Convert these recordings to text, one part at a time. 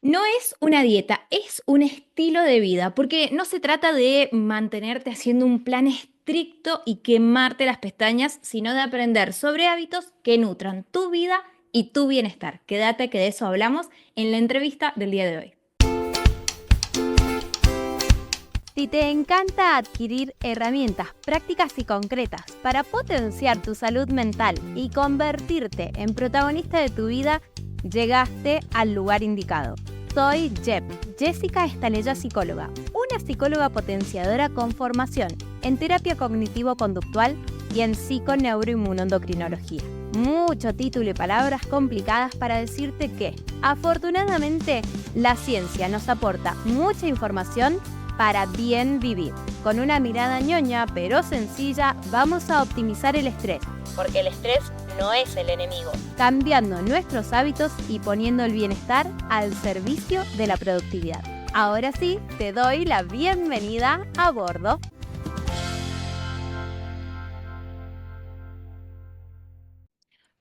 No es una dieta, es un estilo de vida, porque no se trata de mantenerte haciendo un plan estricto y quemarte las pestañas, sino de aprender sobre hábitos que nutran tu vida y tu bienestar. Quédate que de eso hablamos en la entrevista del día de hoy. Si te encanta adquirir herramientas prácticas y concretas para potenciar tu salud mental y convertirte en protagonista de tu vida, llegaste al lugar indicado. Soy Jessica Estalella, psicóloga, una psicóloga potenciadora con formación en terapia cognitivo-conductual y en psiconeuroinmunoendocrinología. Mucho título y palabras complicadas para decirte que, afortunadamente, la ciencia nos aporta mucha información para bien vivir. Con una mirada ñoña pero sencilla, vamos a optimizar el estrés, porque el estrés no es el enemigo, cambiando nuestros hábitos y poniendo el bienestar al servicio de la productividad. Ahora sí, te doy la bienvenida a bordo.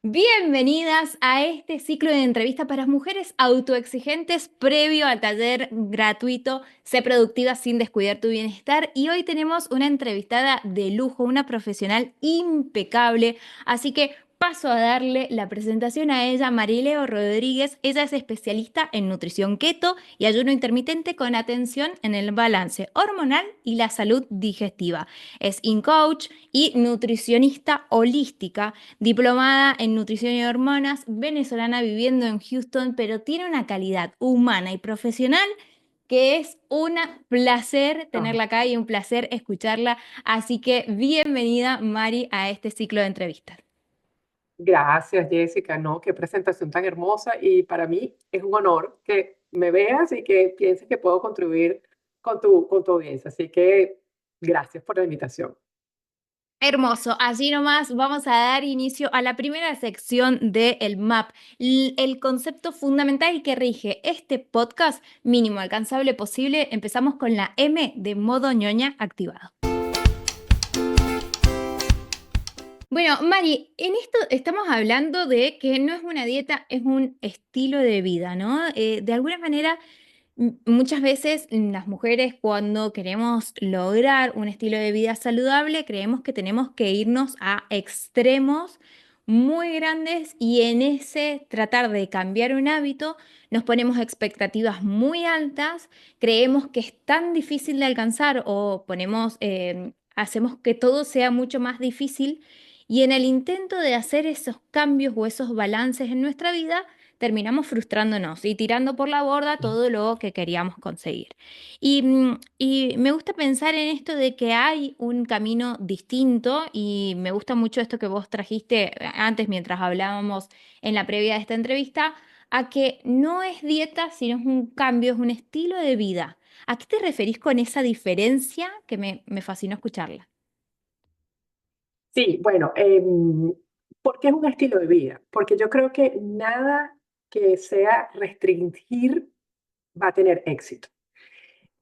Bienvenidas a este ciclo de entrevistas para mujeres autoexigentes previo al taller gratuito Sé productiva sin descuidar tu bienestar. Y hoy tenemos una entrevistada de lujo, una profesional impecable. Así que paso a darle la presentación a ella, Marileo Rodríguez. Ella es especialista en nutrición keto y ayuno intermitente con atención en el balance hormonal y la salud digestiva. Es InCoach y nutricionista holística, diplomada en nutrición y hormonas, venezolana viviendo en Houston, pero tiene una calidad humana y profesional que es un placer Ah, tenerla acá y un placer escucharla. Así que bienvenida, Mari, a este ciclo de entrevistas. Gracias, Jessica, ¿no? Qué presentación tan hermosa y para mí es un honor que me veas y que pienses que puedo contribuir con tu audiencia. Así que gracias por la invitación. Hermoso, allí nomás vamos a dar inicio a la primera sección del MAP, el concepto fundamental que rige este podcast mínimo alcanzable posible. Empezamos con la M de modo ñoña activado. Bueno, Mari, en esto estamos hablando de que no es una dieta, es un estilo de vida, ¿no? De alguna manera, muchas veces las mujeres cuando queremos lograr un estilo de vida saludable, creemos que tenemos que irnos a extremos muy grandes y en ese tratar de cambiar un hábito nos ponemos expectativas muy altas, creemos que es tan difícil de alcanzar o hacemos que todo sea mucho más difícil y en el intento de hacer esos cambios o esos balances en nuestra vida, terminamos frustrándonos y tirando por la borda todo lo que queríamos conseguir. Y me gusta pensar en esto de que hay un camino distinto y me gusta mucho esto que vos trajiste antes mientras hablábamos en la previa de esta entrevista, a que no es dieta, sino es un cambio, es un estilo de vida. ¿A qué te referís con esa diferencia que me fascinó escucharla? Sí, bueno, ¿por qué es un estilo de vida? Porque yo creo que nada que sea restringir va a tener éxito.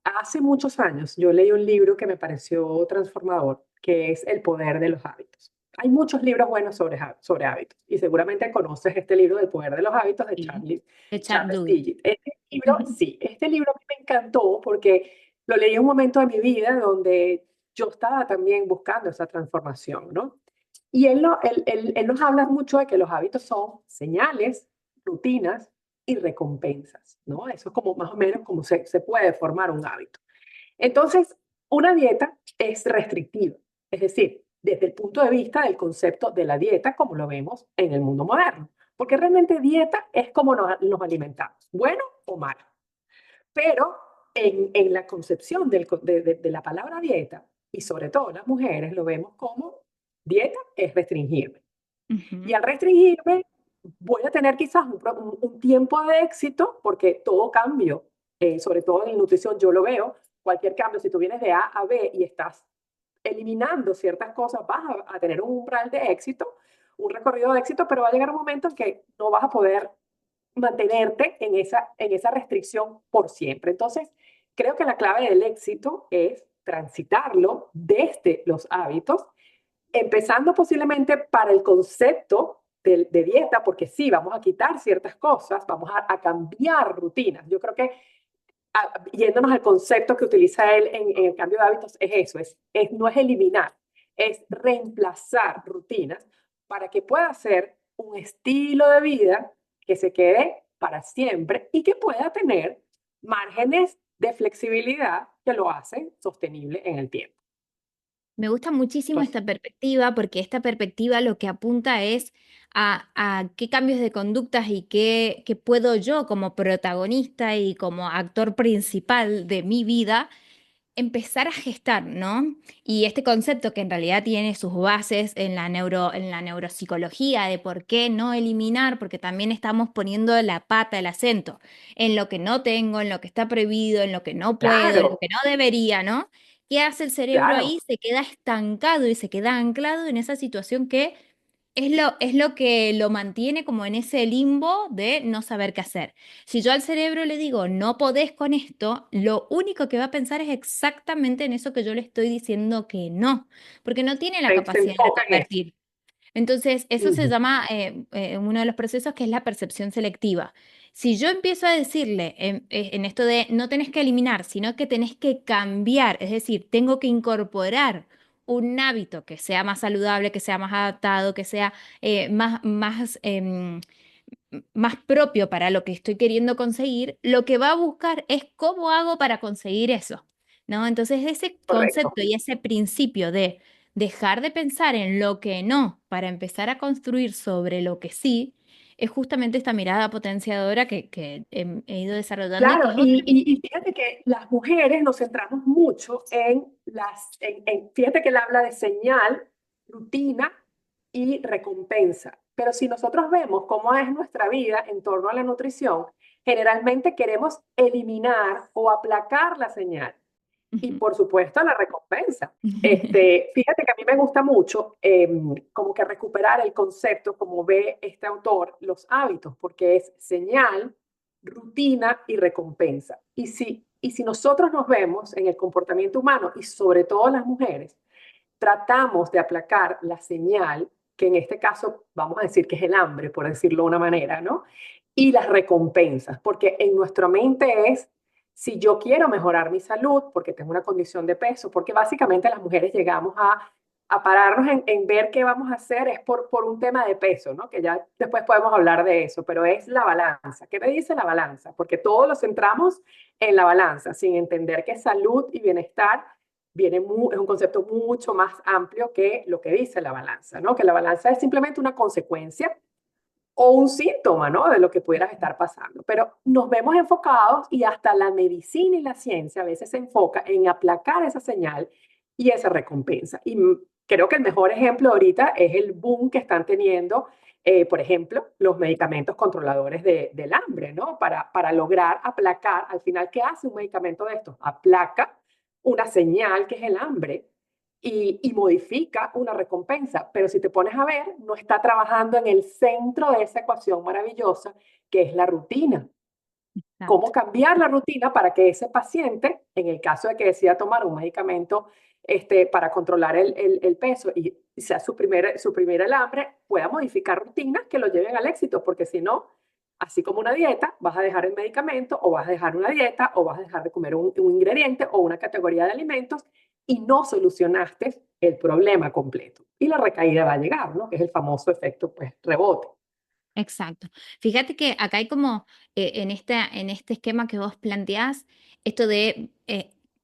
Hace muchos años yo leí un libro que me pareció transformador, que es El poder de los hábitos. Hay muchos libros buenos sobre hábitos y seguramente conoces este libro del poder de los hábitos de Sí. De Chad Charles Dweck. Tillich. Este libro, sí, este libro a mí me encantó porque lo leí en un momento de mi vida donde yo estaba también buscando esa transformación, ¿no? Y él nos habla mucho de que los hábitos son señales, rutinas y recompensas, ¿no? Eso es como más o menos como se puede formar un hábito. Entonces, una dieta es restrictiva, es decir, desde el punto de vista del concepto de la dieta como lo vemos en el mundo moderno, porque realmente dieta es como nos alimentamos, bueno o malo. Pero en la concepción de la palabra dieta, y sobre todo las mujeres, lo vemos como dieta es restringirme. Y Ujú. al restringirme, voy a tener quizás un tiempo de éxito, porque todo cambio, sobre todo en nutrición, yo lo veo, cualquier cambio, si tú vienes de A a B y estás eliminando ciertas cosas, vas a tener un umbral de éxito, un recorrido de éxito, pero va a llegar un momento en que no vas a poder mantenerte en esa restricción por siempre. Entonces, creo que la clave del éxito es transitarlo desde los hábitos, empezando posiblemente para el concepto de dieta, porque sí, vamos a quitar ciertas cosas, vamos a cambiar rutinas. Yo creo que yéndonos al concepto que utiliza él en el cambio de hábitos, es eso, no es eliminar, es reemplazar rutinas para que pueda ser un estilo de vida que se quede para siempre y que pueda tener márgenes de flexibilidad que lo hacen sostenible en el tiempo. Me gusta muchísimo Entonces, esta perspectiva porque esta perspectiva lo que apunta es a qué cambios de conductas y qué puedo yo como protagonista y como actor principal de mi vida empezar a gestar, ¿no? Y este concepto que en realidad tiene sus bases en la neuropsicología de por qué no eliminar, porque también estamos poniendo la pata, el acento en lo que no tengo, en lo que está prohibido, en lo que no puedo, en lo claro, que no debería, ¿no? ¿Qué hace el cerebro claro, ahí? Se queda estancado y se queda anclado en esa situación que es lo que lo mantiene como en ese limbo de no saber qué hacer. Si yo al cerebro le digo, no podés con esto, lo único que va a pensar es exactamente en eso que yo le estoy diciendo que no, porque no tiene la se capacidad de enfoca en eso. convertir. Entonces, eso se Ujú. llama uno de los procesos que es la percepción selectiva. Si yo empiezo a decirle en esto de no tenés que eliminar, sino que tenés que cambiar, es decir, tengo que incorporar un hábito que sea más saludable, que sea más adaptado, que sea más propio para lo que estoy queriendo conseguir, lo que va a buscar es cómo hago para conseguir eso, ¿no? Entonces, ese Correcto. concepto y ese principio de dejar de pensar en lo que no para empezar a construir sobre lo que sí, es justamente esta mirada potenciadora que he ido desarrollando y que Claro, es otra. y fíjate que las mujeres nos centramos mucho fíjate que él habla de señal, rutina y recompensa. Pero si nosotros vemos cómo es nuestra vida en torno a la nutrición, generalmente queremos eliminar o aplacar la señal y Ujú. por supuesto la recompensa. Fíjate que a mí me gusta mucho como que recuperar el concepto como ve este autor, los hábitos, porque es señal, rutina y recompensa. Y si nosotros nos vemos en el comportamiento humano y sobre todo las mujeres, tratamos de aplacar la señal, que en este caso vamos a decir que es el hambre, por decirlo de una manera, ¿no? Y las recompensas, porque en nuestra mente es, si yo quiero mejorar mi salud, porque tengo una condición de peso, porque básicamente las mujeres llegamos a pararnos en ver qué vamos a hacer, es por un tema de peso, ¿no? Que ya después podemos hablar de eso, pero es la balanza. ¿Qué me dice la balanza? Porque todo lo centramos en la balanza, sin entender que salud y bienestar es un concepto mucho más amplio que lo que dice la balanza, ¿no? Que la balanza es simplemente una consecuencia o un síntoma, ¿no? De lo que pudieras estar pasando. Pero nos vemos enfocados y hasta la medicina y la ciencia a veces se enfoca en aplacar esa señal y esa recompensa. Y creo que el mejor ejemplo ahorita es el boom que están teniendo, por ejemplo, los medicamentos controladores del hambre, ¿no? Para lograr aplacar, al final, ¿qué hace un medicamento de estos? Aplaca una señal que es el hambre y modifica una recompensa. Pero si te pones a ver, no está trabajando en el centro de esa ecuación maravillosa que es la rutina. Exacto. Cómo cambiar la rutina para que ese paciente, en el caso de que decida tomar un medicamento para controlar el peso y sea su primer el hambre, pueda modificar rutinas que lo lleven al éxito, porque si no, así como una dieta, vas a dejar el medicamento o vas a dejar una dieta o vas a dejar de comer un ingrediente o una categoría de alimentos y no solucionaste el problema completo. Y la recaída va a llegar, ¿no? Que es el famoso efecto, pues, rebote. Exacto. Fíjate que acá hay como en este esquema que vos planteás, esto de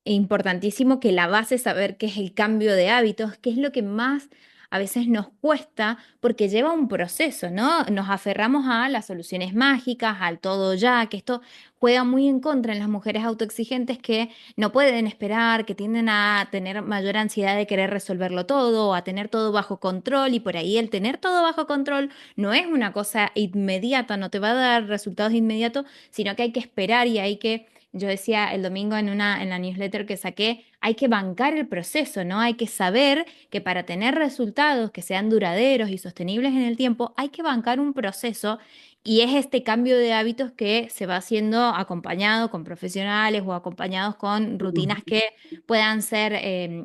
importantísimo que la base es saber qué es el cambio de hábitos, qué es lo que más a veces nos cuesta, porque lleva un proceso, ¿no? Nos aferramos a las soluciones mágicas, al todo ya, que esto juega muy en contra en las mujeres autoexigentes que no pueden esperar, que tienden a tener mayor ansiedad de querer resolverlo todo, o a tener todo bajo control, y por ahí el tener todo bajo control no es una cosa inmediata, no te va a dar resultados inmediatos, sino que hay que esperar y hay que, yo decía el domingo en la newsletter que saqué, hay que bancar el proceso, ¿no? Hay que saber que para tener resultados que sean duraderos y sostenibles en el tiempo, hay que bancar un proceso y es este cambio de hábitos que se va haciendo acompañado con profesionales o acompañados con rutinas que puedan ser,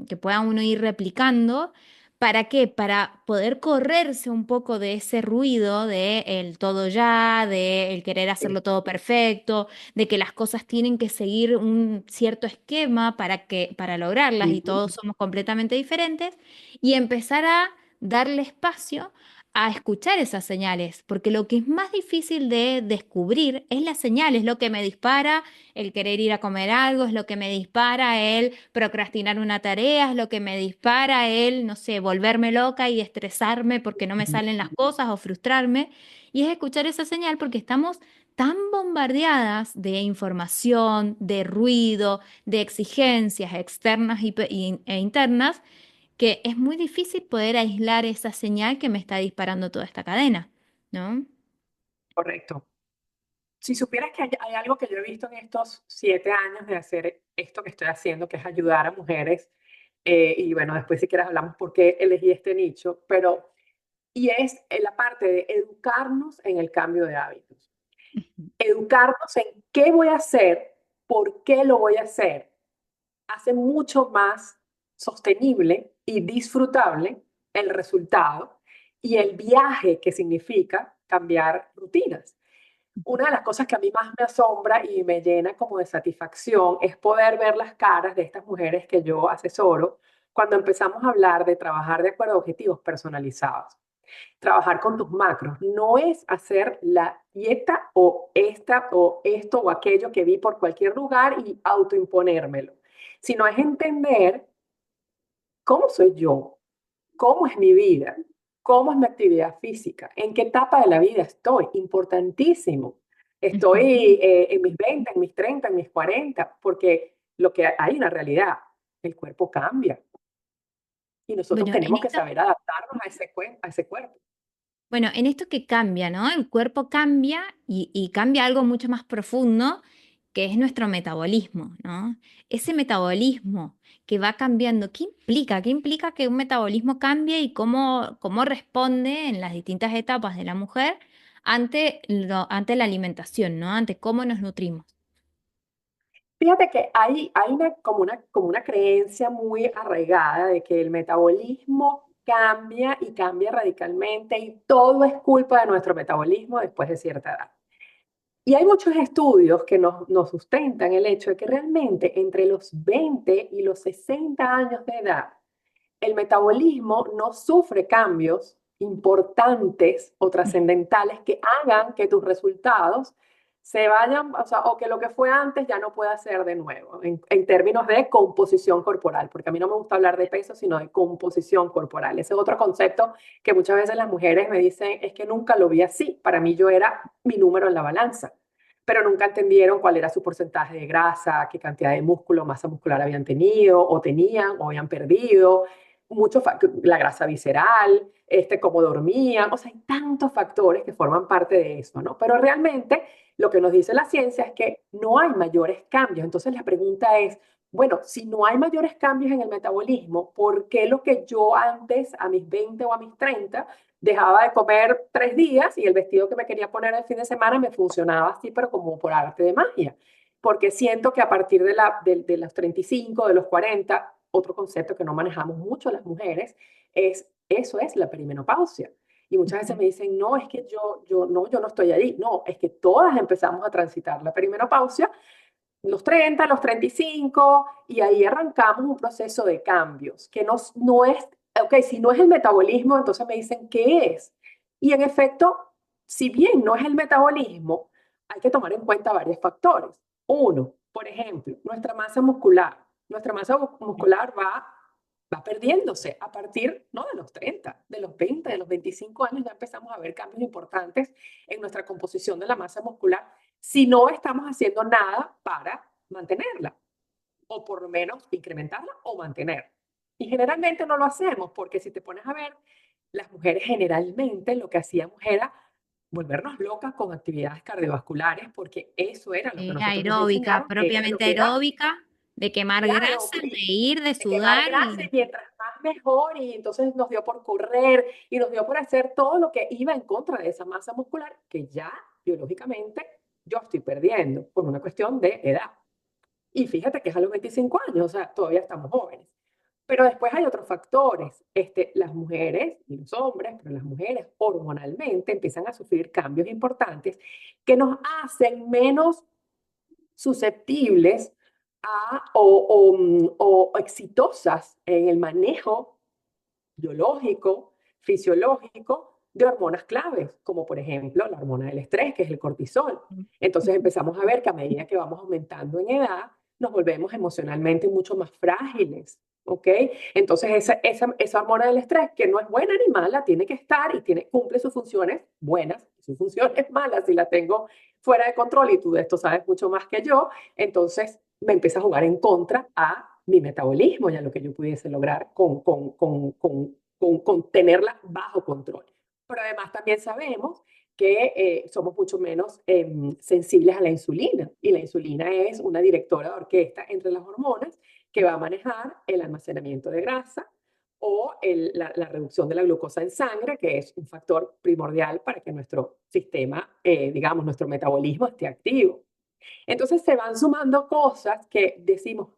que puedan uno ir replicando ¿Para qué? Para poder correrse un poco de ese ruido de el todo ya, de el querer Sí. hacerlo todo perfecto, de que las cosas tienen que seguir un cierto esquema para lograrlas y Ujú. todos somos completamente diferentes y empezar a darle espacio a escuchar esas señales, porque lo que es más difícil de descubrir es la señal, es lo que me dispara el querer ir a comer algo, es lo que me dispara el procrastinar una tarea, es lo que me dispara el, no sé, volverme loca y estresarme porque no me salen las cosas o frustrarme. Y es escuchar esa señal porque estamos tan bombardeadas de información, de ruido, de exigencias externas e internas, que es muy difícil poder aislar esa señal que me está disparando toda esta cadena, ¿no? Correcto. Si supieras que hay algo que yo he visto en estos 7 años de hacer esto que estoy haciendo, que es ayudar a mujeres, y bueno, después si quieres hablamos por qué elegí este nicho, pero, y es en la parte de educarnos en el cambio de hábitos. Educarnos en qué voy a hacer, por qué lo voy a hacer, hace mucho más sostenible y disfrutable el resultado y el viaje que significa cambiar rutinas. Una de las cosas que a mí más me asombra y me llena como de satisfacción es poder ver las caras de estas mujeres que yo asesoro cuando empezamos a hablar de trabajar de acuerdo a objetivos personalizados. Trabajar con tus macros no es hacer la dieta o esta o esto o aquello que vi por cualquier lugar y autoimponérmelo, sino es entender cómo soy yo, cómo es mi vida, cómo es mi actividad física, en qué etapa de la vida estoy, importantísimo. Estoy en mis 20, en mis 30, en mis 40, porque lo que hay una realidad, el cuerpo cambia y nosotros Bueno, en tenemos que esto saber adaptarnos a a ese cuerpo. Bueno, en esto que cambia, ¿no? El cuerpo cambia y cambia algo mucho más profundo, que es nuestro metabolismo, ¿no? Ese metabolismo que va cambiando, ¿qué implica? ¿Qué implica que un metabolismo cambie y cómo responde en las distintas etapas de la mujer ante la alimentación, ¿no? Ante cómo nos nutrimos. Fíjate que hay como una creencia muy arraigada de que el metabolismo cambia y cambia radicalmente y todo es culpa de nuestro metabolismo después de cierta edad. Y hay muchos estudios que nos sustentan el hecho de que realmente entre los 20 y los 60 años de edad, el metabolismo no sufre cambios importantes o trascendentales que hagan que tus resultados se vayan, o sea, o que lo que fue antes ya no pueda ser de nuevo, en términos de composición corporal, porque a mí no me gusta hablar de peso, sino de composición corporal. Ese es otro concepto que muchas veces las mujeres me dicen, es que nunca lo vi así, para mí yo era mi número en la balanza, pero nunca entendieron cuál era su porcentaje de grasa, qué cantidad de músculo, masa muscular habían tenido, o tenían, o habían perdido, la grasa visceral, cómo dormían, o sea, hay tantos factores que forman parte de eso, ¿no? Pero realmente lo que nos dice la ciencia es que no hay mayores cambios. Entonces la pregunta es, bueno, si no hay mayores cambios en el metabolismo, ¿por qué lo que yo antes, a mis 20 o a mis 30, dejaba de comer 3 días y el vestido que me quería poner el fin de semana me funcionaba así, pero como por arte de magia? Porque siento que a partir de los 35, de los 40, otro concepto que no manejamos mucho las mujeres es, eso es la perimenopausia. Y muchas veces me dicen, no, es que yo no estoy ahí. No, es que todas empezamos a transitar la perimenopausia, los 30, los 35, y ahí arrancamos un proceso de cambios, que no es, ok, si no es el metabolismo, entonces me dicen, ¿qué es? Y en efecto, si bien no es el metabolismo, hay que tomar en cuenta varios factores. Uno, por ejemplo, nuestra masa muscular. Nuestra masa muscular va perdiéndose a partir, no de los 30, de los 20, de los 25 años ya empezamos a ver cambios importantes en nuestra composición de la masa muscular si no estamos haciendo nada para mantenerla, o por lo menos incrementarla o mantener. Y generalmente no lo hacemos porque si te pones a ver, las mujeres generalmente lo que hacíamos era volvernos locas con actividades cardiovasculares porque eso era lo que nosotros nos Aeróbica, enseñaron que era lo propiamente que era. aeróbica, de quemar Claro, grasa, de ir, de de quemar sudar grasa y mientras más mejor y entonces nos dio por correr y nos dio por hacer todo lo que iba en contra de esa masa muscular que ya biológicamente yo estoy perdiendo por una cuestión de edad. Y fíjate que es a los 25 años, o sea, todavía estamos jóvenes. Pero después hay otros factores. Las mujeres y los hombres, pero las mujeres hormonalmente empiezan a sufrir cambios importantes que nos hacen menos susceptibles o exitosas en el manejo biológico, fisiológico de hormonas claves, como por ejemplo la hormona del estrés, que es el cortisol. Entonces empezamos a ver que a medida que vamos aumentando en edad, nos volvemos emocionalmente mucho más frágiles, ¿ok? Entonces esa hormona del estrés, que no es buena ni mala, tiene que estar y cumple sus funciones buenas, sus funciones malas, si la tengo fuera de control, y tú de esto sabes mucho más que yo, entonces me empieza a jugar en contra a mi metabolismo y a lo que yo pudiese lograr con tenerla bajo control. Pero además también sabemos que somos mucho menos sensibles a la insulina, y la insulina es una directora de orquesta entre las hormonas que va a manejar el almacenamiento de grasa o la reducción de la glucosa en sangre, que es un factor primordial para que nuestro sistema, digamos, nuestro metabolismo esté activo. Entonces se van sumando cosas que decimos,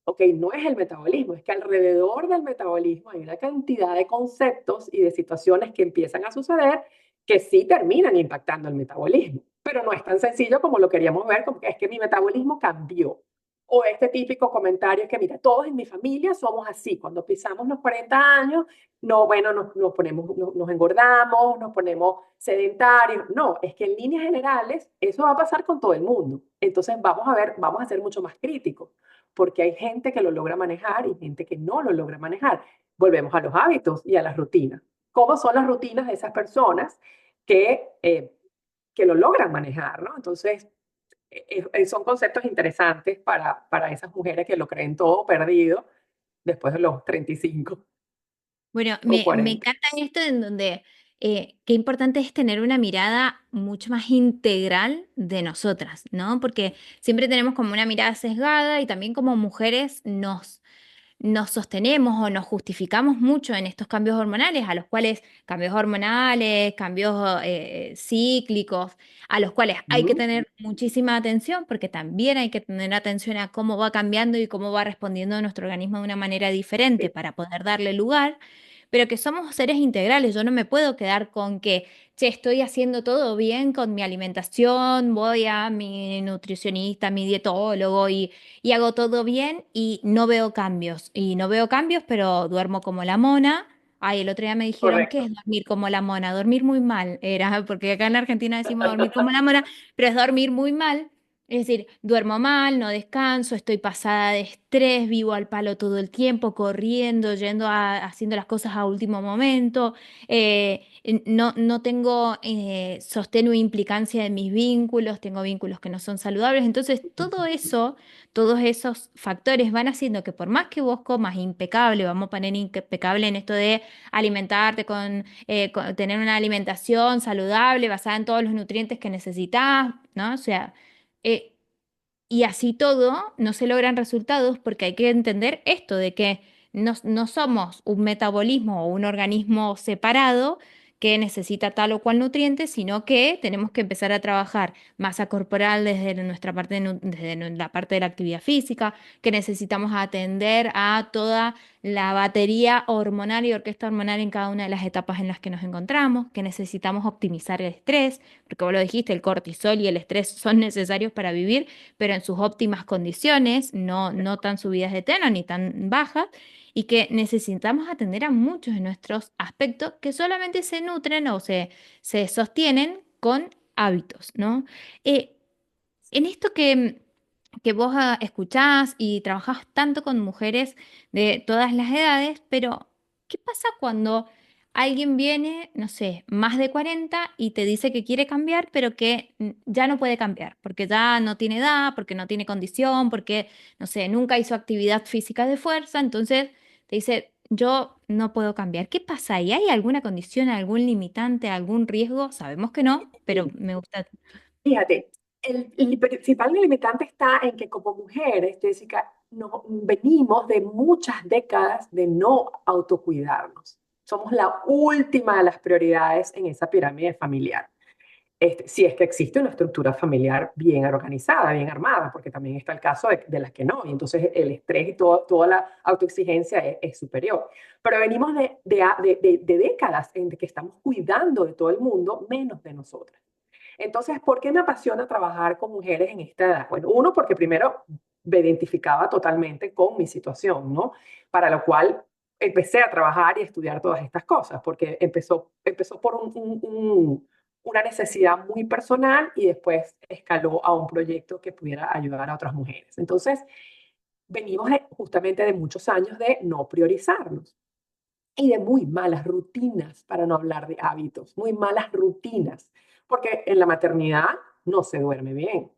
ok, no es el metabolismo, es que alrededor del metabolismo hay una cantidad de conceptos y de situaciones que empiezan a suceder que sí terminan impactando el metabolismo, pero no es tan sencillo como lo queríamos ver, como que es que mi metabolismo cambió. O este típico comentario que, mira, todos en mi familia somos así, cuando pisamos los 40 años, no, bueno, nos engordamos, nos ponemos sedentarios. No, es que en líneas generales eso va a pasar con todo el mundo. Entonces vamos a ver, vamos a ser mucho más críticos, porque hay gente que lo logra manejar y gente que no lo logra manejar. Volvemos a los hábitos y a las rutinas. ¿Cómo son las rutinas de esas personas que lo logran manejar, ¿no? Entonces, son conceptos interesantes para esas mujeres que lo creen todo perdido después de los 35 Bueno, o me 40. encanta esto en donde qué importante es tener una mirada mucho más integral de nosotras, ¿no? Porque siempre tenemos como una mirada sesgada y también como mujeres nos sostenemos o nos justificamos mucho en estos cambios hormonales, a los cuales, cambios hormonales, cambios cíclicos, a los cuales hay que ¿Mm? tener muchísima atención, porque también hay que tener atención a cómo va cambiando y cómo va respondiendo nuestro organismo de una manera diferente Sí, para poder darle lugar, pero que somos seres integrales. Yo no me puedo quedar con que, che, estoy haciendo todo bien con mi alimentación, voy a mi nutricionista, mi dietólogo y hago todo bien y no veo cambios. Y no veo cambios, pero duermo como la mona. Ay, el otro día me dijeron, ¿qué correcto. es dormir como la mona? Dormir muy mal era, porque acá en Argentina decimos dormir como la mona, pero es dormir muy mal. Es decir, duermo mal, no descanso, estoy pasada de estrés, vivo al palo todo el tiempo, corriendo, haciendo las cosas a último momento, no tengo sostén o implicancia en mis vínculos, tengo vínculos que no son saludables. Entonces, todo eso, todos esos factores van haciendo que por más que vos comas impecable, vamos a poner impecable en esto de alimentarte con tener una alimentación saludable, basada en todos los nutrientes que necesitas, ¿no? O sea, eh, y así todo, no se logran resultados porque hay que entender esto de que no somos un metabolismo o un organismo separado que necesita tal o cual nutriente, sino que tenemos que empezar a trabajar masa corporal desde nuestra parte, desde la parte de la actividad física, que necesitamos atender a toda la batería hormonal y orquesta hormonal en cada una de las etapas en las que nos encontramos, que necesitamos optimizar el estrés, porque vos lo dijiste, el cortisol y el estrés son necesarios para vivir, pero en sus óptimas condiciones, no tan subidas de tono ni tan bajas, y que necesitamos atender a muchos de nuestros aspectos que solamente se nutren o se sostienen con hábitos, ¿no? Eh, en esto que vos escuchás y trabajás tanto con mujeres de todas las edades, pero ¿qué pasa cuando alguien viene, no sé, más de 40 y te dice que quiere cambiar, pero que ya no puede cambiar, porque ya no tiene edad, porque no tiene condición, porque, no sé, nunca hizo actividad física de fuerza, entonces te dice, yo no puedo cambiar? ¿Qué pasa ahí? ¿Hay alguna condición, algún limitante, algún riesgo? Sabemos que no, pero Sí. me gusta. Fíjate, el principal limitante está en que como mujeres, Jessica, venimos de muchas décadas de no autocuidarnos. Somos la última de las prioridades en esa pirámide familiar. si es que existe una estructura familiar bien organizada, bien armada, porque también está el caso de las que no, y entonces el estrés y toda la autoexigencia es superior. Pero venimos de décadas en que estamos cuidando de todo el mundo, menos de nosotras. Entonces, ¿por qué me apasiona trabajar con mujeres en esta edad? Bueno, uno, porque primero me identificaba totalmente con mi situación, ¿no? Para lo cual empecé a trabajar y estudiar todas estas cosas, porque empezó por una necesidad muy personal y después escaló a un proyecto que pudiera ayudar a otras mujeres. Entonces, venimos justamente de muchos años de no priorizarnos y de muy malas rutinas, para no hablar de hábitos, muy malas rutinas, porque en la maternidad no se duerme bien.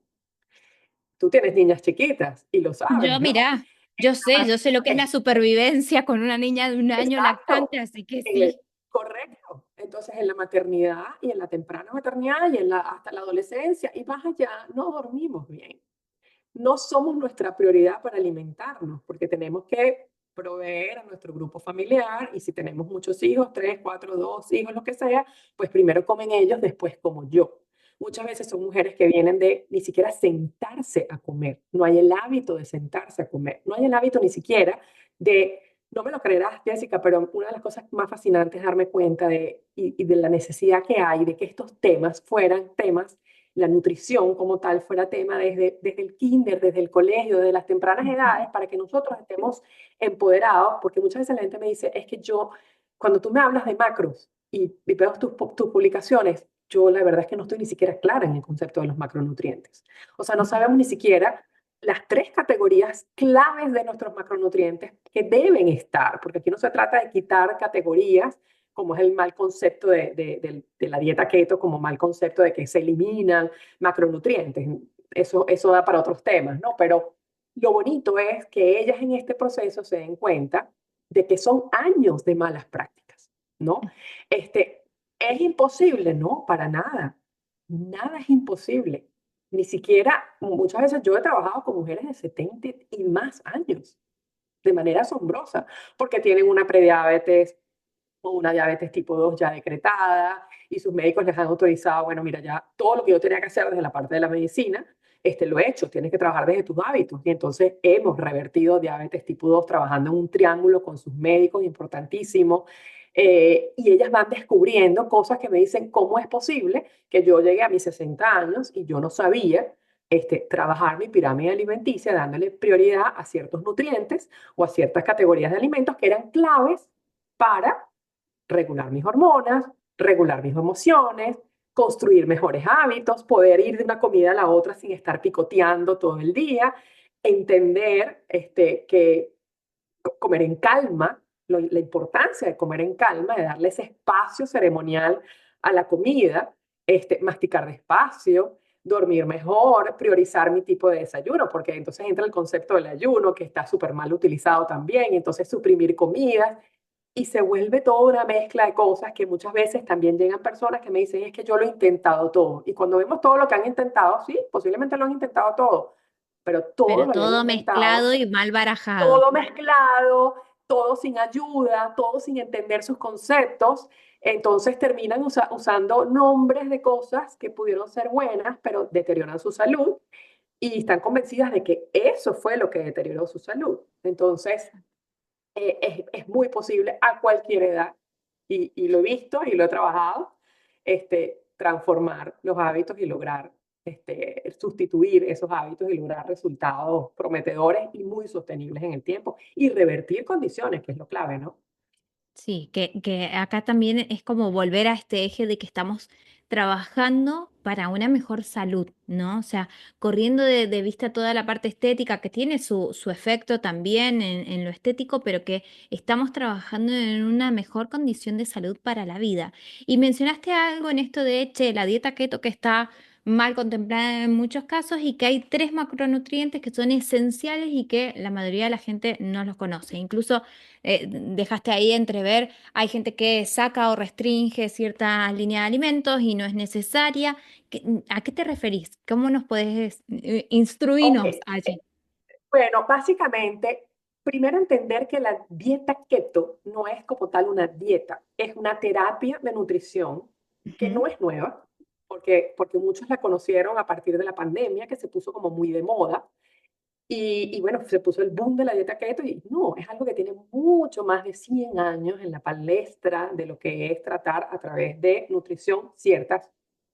Tú tienes niñas chiquitas y lo sabes, Yo, ¿no? mirá, En yo sé lo que es la supervivencia con una niña de un año Exacto, lactante, así que en el- sí. correcto. Entonces, en la maternidad y en la temprana maternidad y hasta la adolescencia y más allá, no dormimos bien. No somos nuestra prioridad para alimentarnos, porque tenemos que proveer a nuestro grupo familiar y si tenemos muchos hijos, tres, cuatro, dos hijos, lo que sea, pues primero comen ellos, después como yo. Muchas veces son mujeres que vienen de ni siquiera sentarse a comer, no hay el hábito de sentarse a comer, no hay el hábito ni siquiera de, no me lo creerás, Jessica, pero una de las cosas más fascinantes es darme cuenta y de la necesidad que hay de que estos temas fueran temas, la nutrición como tal fuera tema desde el kinder, desde el colegio, desde las tempranas edades, para que nosotros estemos empoderados, porque muchas veces la gente me dice, es que yo, cuando tú me hablas de macros y veo tus publicaciones, yo la verdad es que no estoy ni siquiera clara en el concepto de los macronutrientes. O sea, no sabemos ni siquiera las tres categorías claves de nuestros macronutrientes que deben estar, porque aquí no se trata de quitar categorías, como es el mal concepto de la dieta keto, como mal concepto de que se eliminan macronutrientes. Eso da para otros temas, ¿no? Pero lo bonito es que ellas en este proceso se den cuenta de que son años de malas prácticas, ¿no? Este, ¿Es imposible? No, para nada. Nada es imposible. Ni siquiera, muchas veces yo he trabajado con mujeres de 70 y más años, de manera asombrosa, porque tienen una prediabetes o una diabetes tipo 2 ya decretada y sus médicos les han autorizado, bueno, mira, ya todo lo que yo tenía que hacer desde la parte de la medicina, lo he hecho, tienes que trabajar desde tus hábitos. Y entonces hemos revertido diabetes tipo 2 trabajando en un triángulo con sus médicos, importantísimo. Y ellas van descubriendo cosas que me dicen, ¿cómo es posible que yo llegué a mis 60 años y yo no sabía trabajar mi pirámide alimenticia dándole prioridad a ciertos nutrientes o a ciertas categorías de alimentos que eran claves para regular mis hormonas, regular mis emociones, construir mejores hábitos, poder ir de una comida a la otra sin estar picoteando todo el día, entender que comer en calma, la importancia de comer en calma, de darle ese espacio ceremonial a la comida, masticar despacio, dormir mejor, priorizar mi tipo de desayuno, porque entonces entra el concepto del ayuno, que está súper mal utilizado también, y entonces suprimir comidas, y se vuelve toda una mezcla de cosas que muchas veces también llegan personas que me dicen, es que yo lo he intentado todo. Y cuando vemos todo lo que han intentado, sí, posiblemente lo han intentado todo, pero todo Pero lo habían todo intentado, mezclado y mal barajado. todo mezclado, todo sin ayuda, todo sin entender sus conceptos. Entonces terminan usando nombres de cosas que pudieron ser buenas, pero deterioran su salud y están convencidas de que eso fue lo que deterioró su salud. Entonces, es muy posible a cualquier edad, y lo he visto y lo he trabajado, transformar los hábitos y lograr sustituir esos hábitos y lograr resultados prometedores y muy sostenibles en el tiempo y revertir condiciones, que es lo clave, ¿no? Sí, que acá también es como volver a este eje de que estamos trabajando para una mejor salud, ¿no? O sea, corriendo de vista toda la parte estética que tiene su efecto también en lo estético, pero que estamos trabajando en una mejor condición de salud para la vida. Y mencionaste algo en esto de, che, la dieta keto que está mal contemplada en muchos casos y que hay tres macronutrientes que son esenciales y que la mayoría de la gente no los conoce. Incluso dejaste ahí entrever, hay gente que saca o restringe cierta línea de alimentos y no es necesaria. ¿A qué te referís? ¿Cómo nos puedes Ok, instruirnos allí? bueno, básicamente, primero entender que la dieta keto no es como tal una dieta, es una terapia de nutrición que Ujú. no es nueva. porque muchos la conocieron a partir de la pandemia, que se puso como muy de moda. Y bueno, se puso el boom de la dieta keto y no, es algo que tiene mucho más de 100 años en la palestra de lo que es tratar a través de nutrición ciertas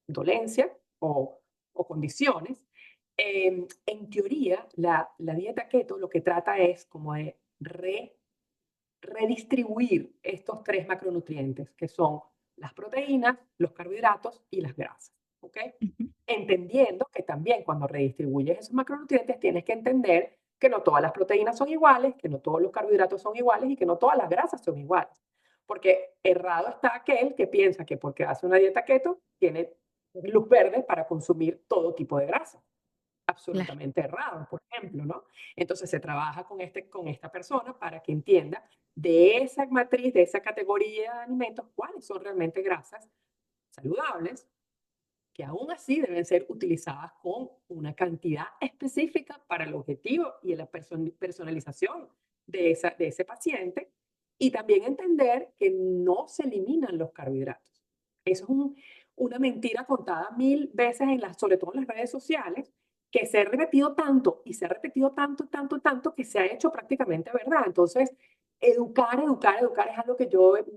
dolencias o condiciones. En teoría, la dieta keto lo que trata es como de redistribuir estos tres macronutrientes, que son las proteínas, los carbohidratos y las grasas. ¿Ok? Ujú. Entendiendo que también cuando redistribuyes esos macronutrientes tienes que entender que no todas las proteínas son iguales, que no todos los carbohidratos son iguales y que no todas las grasas son iguales. Porque errado está aquel que piensa que porque hace una dieta keto tiene luz verde para consumir todo tipo de grasa. Claro, Absolutamente errado, por ejemplo, ¿no? Entonces se trabaja con esta persona para que entienda de esa matriz, de esa categoría de alimentos, cuáles son realmente grasas saludables, que aún así deben ser utilizadas con una cantidad específica para el objetivo y la personalización de ese paciente. Y también entender que no se eliminan los carbohidratos. Eso es una mentira contada mil veces, sobre todo en las redes sociales, que se ha repetido tanto y se ha repetido tanto, tanto, tanto, que se ha hecho prácticamente verdad. Entonces, educar, educar, educar es algo que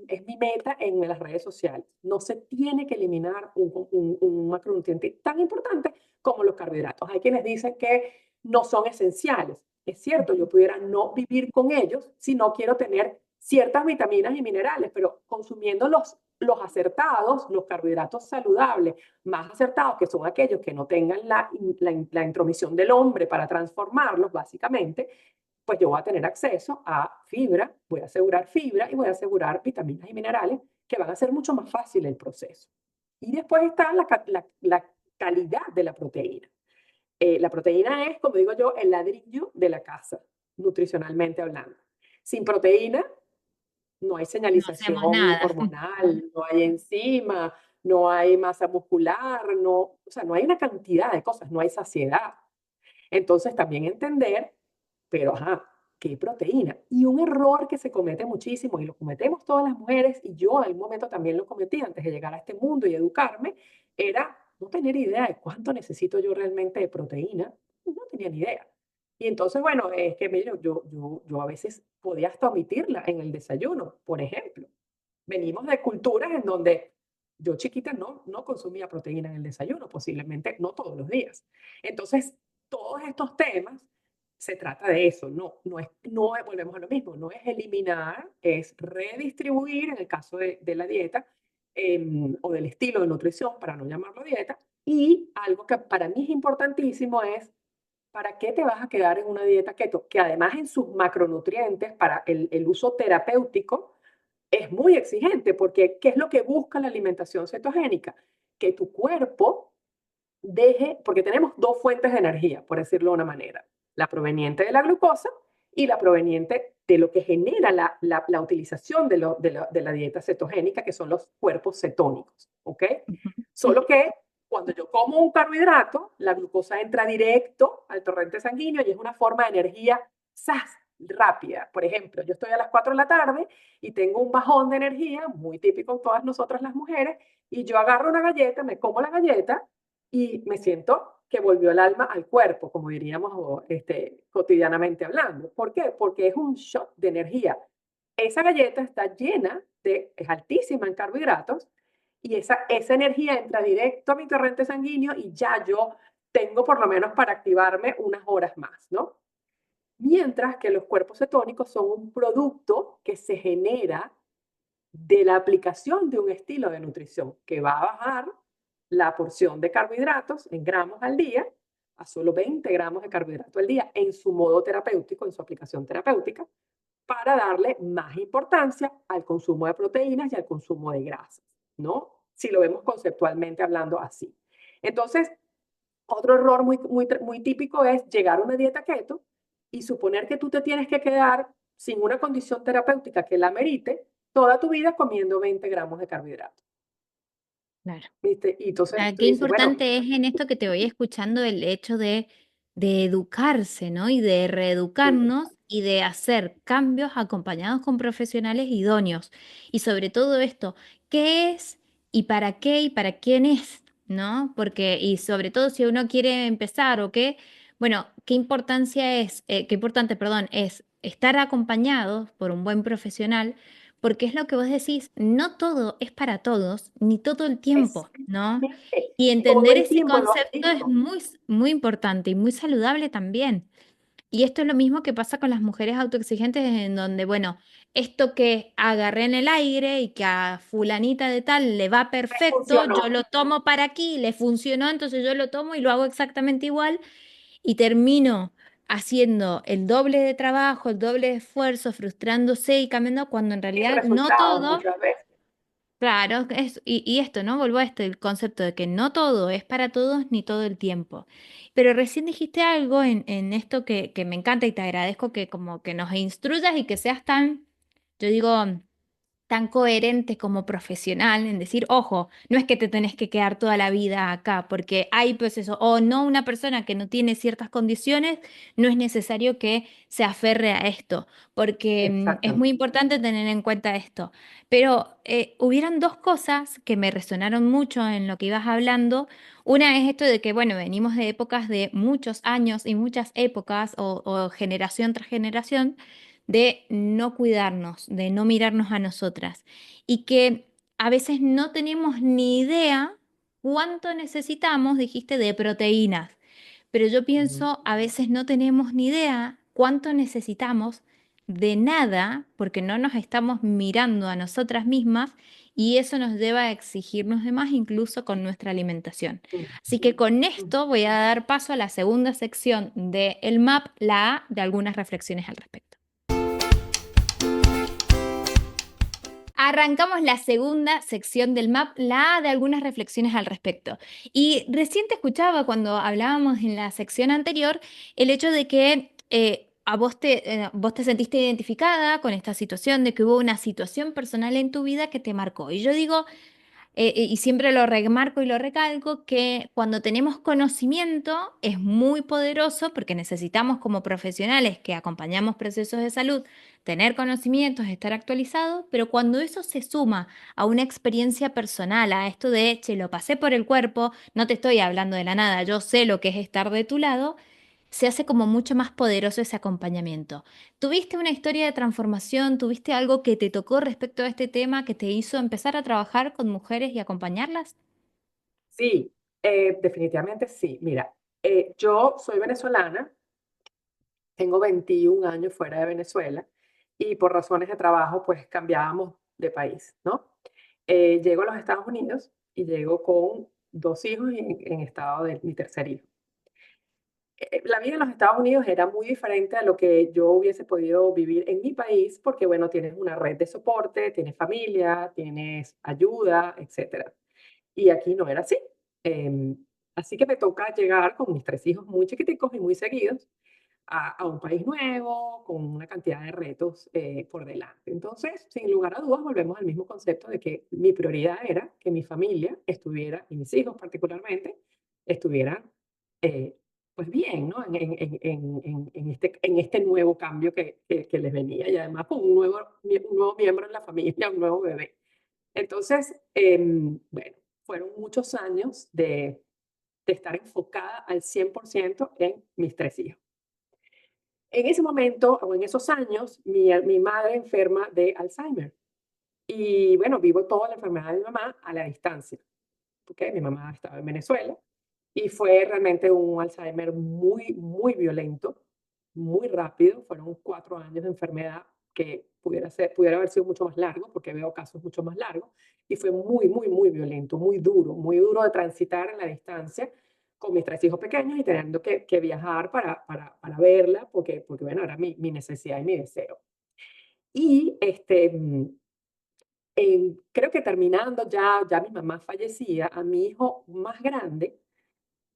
es mi meta en las redes sociales. No se tiene que eliminar un macronutriente tan importante como los carbohidratos. Hay quienes dicen que no son esenciales. Es cierto, yo pudiera no vivir con ellos si no quiero tener ciertas vitaminas y minerales, pero consumiendo los acertados, los carbohidratos saludables, más acertados, que son aquellos que no tengan la intromisión del hombre para transformarlos, básicamente, pues yo voy a tener acceso a fibra, voy a asegurar fibra y voy a asegurar vitaminas y minerales que van a hacer mucho más fácil el proceso. Y después está la calidad de la proteína. La proteína es, como digo yo, el ladrillo de la casa, nutricionalmente hablando. Sin proteína no hay no hacemos señalización nada. hormonal, no hay enzima, no hay masa muscular, no, o sea, no hay una cantidad de cosas, no hay saciedad. Entonces también entender, pero ajá, ¿qué proteína? Y un error que se comete muchísimo, y lo cometemos todas las mujeres, y yo en algún momento también lo cometí antes de llegar a este mundo y educarme, era no tener idea de cuánto necesito yo realmente de proteína. No tenía ni idea. Y entonces, bueno, es que mire, yo a veces podía hasta omitirla en el desayuno, por ejemplo. Venimos de culturas en donde yo chiquita no consumía proteína en el desayuno, posiblemente no todos los días. Entonces, todos estos temas se trata de eso, volvemos a lo mismo, no es eliminar, es redistribuir en el caso de la dieta o del estilo de nutrición, para no llamarlo dieta, y algo que para mí es importantísimo es, ¿para qué te vas a quedar en una dieta keto? Que además en sus macronutrientes, para el uso terapéutico, es muy exigente, porque ¿qué es lo que busca la alimentación cetogénica? Que tu cuerpo porque tenemos dos fuentes de energía, por decirlo de una manera, la proveniente de la glucosa y la proveniente de lo que genera la utilización de la dieta cetogénica, que son los cuerpos cetónicos, ¿ok? Ujú, Solo que cuando yo como un carbohidrato, la glucosa entra directo al torrente sanguíneo y es una forma de energía ¡zas! Rápida. Por ejemplo, yo estoy a las 4 de la tarde y tengo un bajón de energía, muy típico en todas nosotras las mujeres, y yo agarro una galleta, me como la galleta y me siento que volvió el alma al cuerpo, como diríamos cotidianamente hablando. ¿Por qué? Porque es un shot de energía. Esa galleta está es altísima en carbohidratos, y esa energía entra directo a mi torrente sanguíneo y ya yo tengo por lo menos para activarme unas horas más, ¿no? Mientras que los cuerpos cetónicos son un producto que se genera de la aplicación de un estilo de nutrición que va a bajar la porción de carbohidratos en gramos al día a solo 20 gramos de carbohidrato al día en su modo terapéutico, en su aplicación terapéutica, para darle más importancia al consumo de proteínas y al consumo de grasas, ¿no? Si lo vemos conceptualmente hablando así. Entonces, otro error muy típico es llegar a una dieta keto y suponer que tú te tienes que quedar sin una condición terapéutica que la merite toda tu vida comiendo 20 gramos de carbohidratos. claro. ¿Viste? Y entonces tú Qué dices, bueno, importante es en esto que te voy escuchando el hecho de educarse, ¿no? Y de sí, reeducarnos y de hacer cambios acompañados con profesionales idóneos. Y sobre todo esto, ¿qué es y para qué y para quién es? ¿no? Porque, y sobre todo si uno quiere empezar o qué, bueno, qué importancia es, qué importante, perdón, es estar acompañados por un buen profesional, porque es lo que vos decís, no todo es para todos, ni todo el tiempo, ¿no? Exactamente. Y Todo entender el ese tiempo lo has concepto es dicho. muy, muy importante y muy saludable también. Y esto es lo mismo que pasa con las mujeres autoexigentes, en donde, bueno, esto que agarré en el aire y que a fulanita de tal le va Me perfecto, yo funcionó. lo tomo para aquí, le funcionó, entonces yo lo tomo y lo hago exactamente igual y termino haciendo el doble de trabajo, el doble de esfuerzo, frustrándose y cambiando cuando en Sin realidad no resultados todo. muchas veces. Claro, y esto, ¿no? Vuelvo a esto, el concepto de que no todo es para todos ni todo el tiempo. Pero recién dijiste algo en esto que me encanta y te agradezco que como que nos instruyas y que seas tan, yo digo, tan coherente como profesional en decir, ojo, no es que te tenés que quedar toda la vida acá, porque hay pues eso, o no una persona que no tiene ciertas condiciones, no es necesario que se aferre a esto, porque es muy Exactamente. importante tener en cuenta esto. Pero hubieron dos cosas que me resonaron mucho en lo que ibas hablando. Una es esto de que, bueno, venimos de épocas de muchos años y muchas épocas o generación tras generación de no cuidarnos, de no mirarnos a nosotras y que a veces no tenemos ni idea cuánto necesitamos, dijiste, de proteínas, pero yo Ujú. pienso, a veces no tenemos ni idea cuánto necesitamos de nada porque no nos estamos mirando a nosotras mismas y eso nos lleva a exigirnos de más incluso con nuestra alimentación. Así que con Ujú. esto voy a dar paso a la segunda sección de el MAP, la A, de algunas reflexiones al respecto. Arrancamos la segunda sección del MAP, la A de algunas reflexiones al respecto. Y recién te escuchaba cuando hablábamos en la sección anterior el hecho de que vos te sentiste identificada con esta situación, de que hubo una situación personal en tu vida que te marcó. Y yo digo, y siempre lo remarco y lo recalco, que cuando tenemos conocimiento es muy poderoso porque necesitamos como profesionales que acompañamos procesos de salud tener conocimientos, estar actualizados, pero cuando eso se suma a una experiencia personal, a esto de, che, lo pasé por el cuerpo, no te estoy hablando de la nada, yo sé lo que es estar de tu lado, se hace como mucho más poderoso ese acompañamiento. ¿Tuviste una historia de transformación? ¿Tuviste algo que te tocó respecto a este tema que te hizo empezar a trabajar con mujeres y acompañarlas? Sí, definitivamente sí. Mira, yo soy venezolana, tengo 21 años fuera de Venezuela y por razones de trabajo pues cambiábamos de país, ¿no? Llego a los Estados Unidos y llego con 2 hijos y en estado de mi tercer hijo. La vida en los Estados Unidos era muy diferente a lo que yo hubiese podido vivir en mi país porque, bueno, tienes una red de soporte, tienes familia, tienes ayuda, etcétera. Y aquí no era así. Em, Así que me toca llegar con mis 3 hijos muy chiquiticos y muy seguidos a un país nuevo, con una cantidad de retos por delante. Entonces, sin lugar a dudas, volvemos al mismo concepto de que mi prioridad era que mi familia estuviera, y mis hijos particularmente, estuvieran eh, pues bien, ¿no? En este nuevo cambio que les venía y además con un nuevo miembro en la familia, un nuevo bebé. Entonces, bueno, fueron muchos años de estar enfocada al 100% en mis 3 hijos. En ese momento, o en esos años, mi madre enferma de Alzheimer. Y bueno, vivo toda la enfermedad de mi mamá a la distancia, porque mi mamá estaba en Venezuela y fue realmente un Alzheimer muy, muy violento, muy rápido. Fueron 4 años de enfermedad que pudiera haber sido mucho más largo, porque veo casos mucho más largos. Y fue muy, muy, muy violento, muy duro de transitar en la distancia con mis 3 hijos pequeños y teniendo que viajar para verla, porque bueno, era mi necesidad y mi deseo. Y creo que terminando ya mi mamá fallecía, a mi hijo más grande,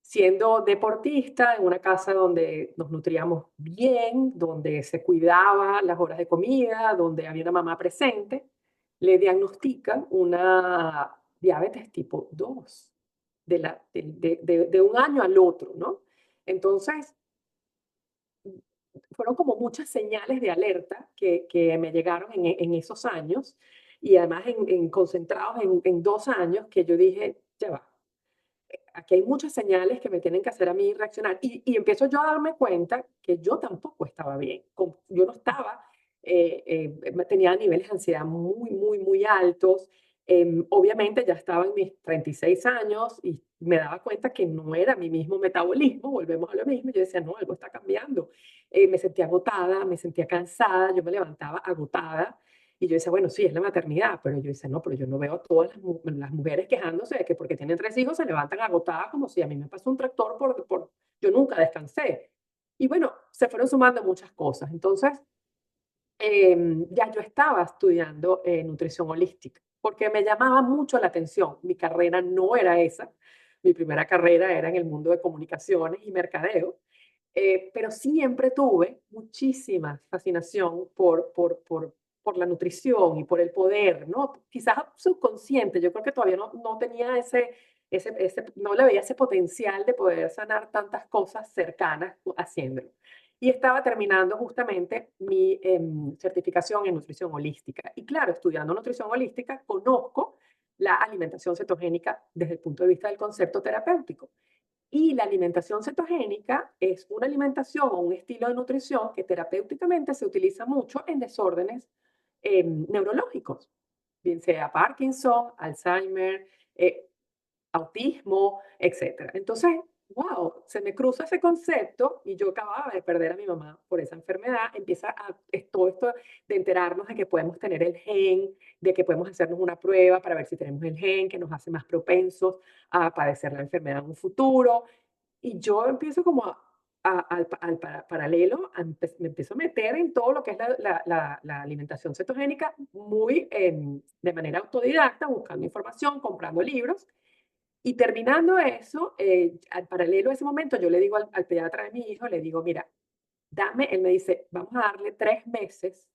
siendo deportista en una casa donde nos nutríamos bien, donde se cuidaba las horas de comida, donde había una mamá presente, le diagnostican una diabetes tipo 2 de un año al otro, ¿no? Entonces, fueron como muchas señales de alerta que me llegaron en esos años y además concentrados en 2 años que yo dije, ya va, aquí hay muchas señales que me tienen que hacer a mí reaccionar. Y empiezo yo a darme cuenta que yo tampoco estaba bien. Yo no estaba, tenía niveles de ansiedad muy, muy, muy altos. Obviamente ya estaba en mis 36 años y me daba cuenta que no era mi mismo metabolismo, volvemos a lo mismo. Yo decía, no, algo está cambiando. Me sentía agotada, me sentía cansada, yo me levantaba agotada. Y yo decía, bueno, sí, es la maternidad, pero yo decía, no, pero yo no veo a todas las mujeres quejándose de que porque tienen 3 hijos se levantan agotadas como si a mí me pasó un tractor yo nunca descansé. Y bueno, se fueron sumando muchas cosas. Entonces, ya yo estaba estudiando nutrición holística, porque me llamaba mucho la atención. Mi carrera no era esa. Mi primera carrera era en el mundo de comunicaciones y mercadeo, pero siempre tuve muchísima fascinación por la nutrición y por el poder, ¿no? Quizás subconsciente, yo creo que todavía no tenía no le veía ese potencial de poder sanar tantas cosas cercanas haciéndolo. Y estaba terminando justamente mi certificación en nutrición holística. Y claro, estudiando nutrición holística, conozco la alimentación cetogénica desde el punto de vista del concepto terapéutico. Y la alimentación cetogénica es una alimentación o un estilo de nutrición que terapéuticamente se utiliza mucho en desórdenes neurológicos, bien sea Parkinson, Alzheimer, eh, autismo, etcétera. Entonces, wow, se me cruza ese concepto y yo acababa de perder a mi mamá por esa enfermedad. Todo esto de enterarnos de que podemos tener el gen, de que podemos hacernos una prueba para ver si tenemos el gen que nos hace más propensos a padecer la enfermedad en un futuro. Y yo empiezo como paralelo, me empiezo a meter en todo lo que es la alimentación cetogénica muy de manera autodidacta, buscando información, comprando libros. Y terminando eso, al paralelo a ese momento, yo le digo al pediatra de mi hijo, le digo, mira, él me dice, vamos a darle 3 meses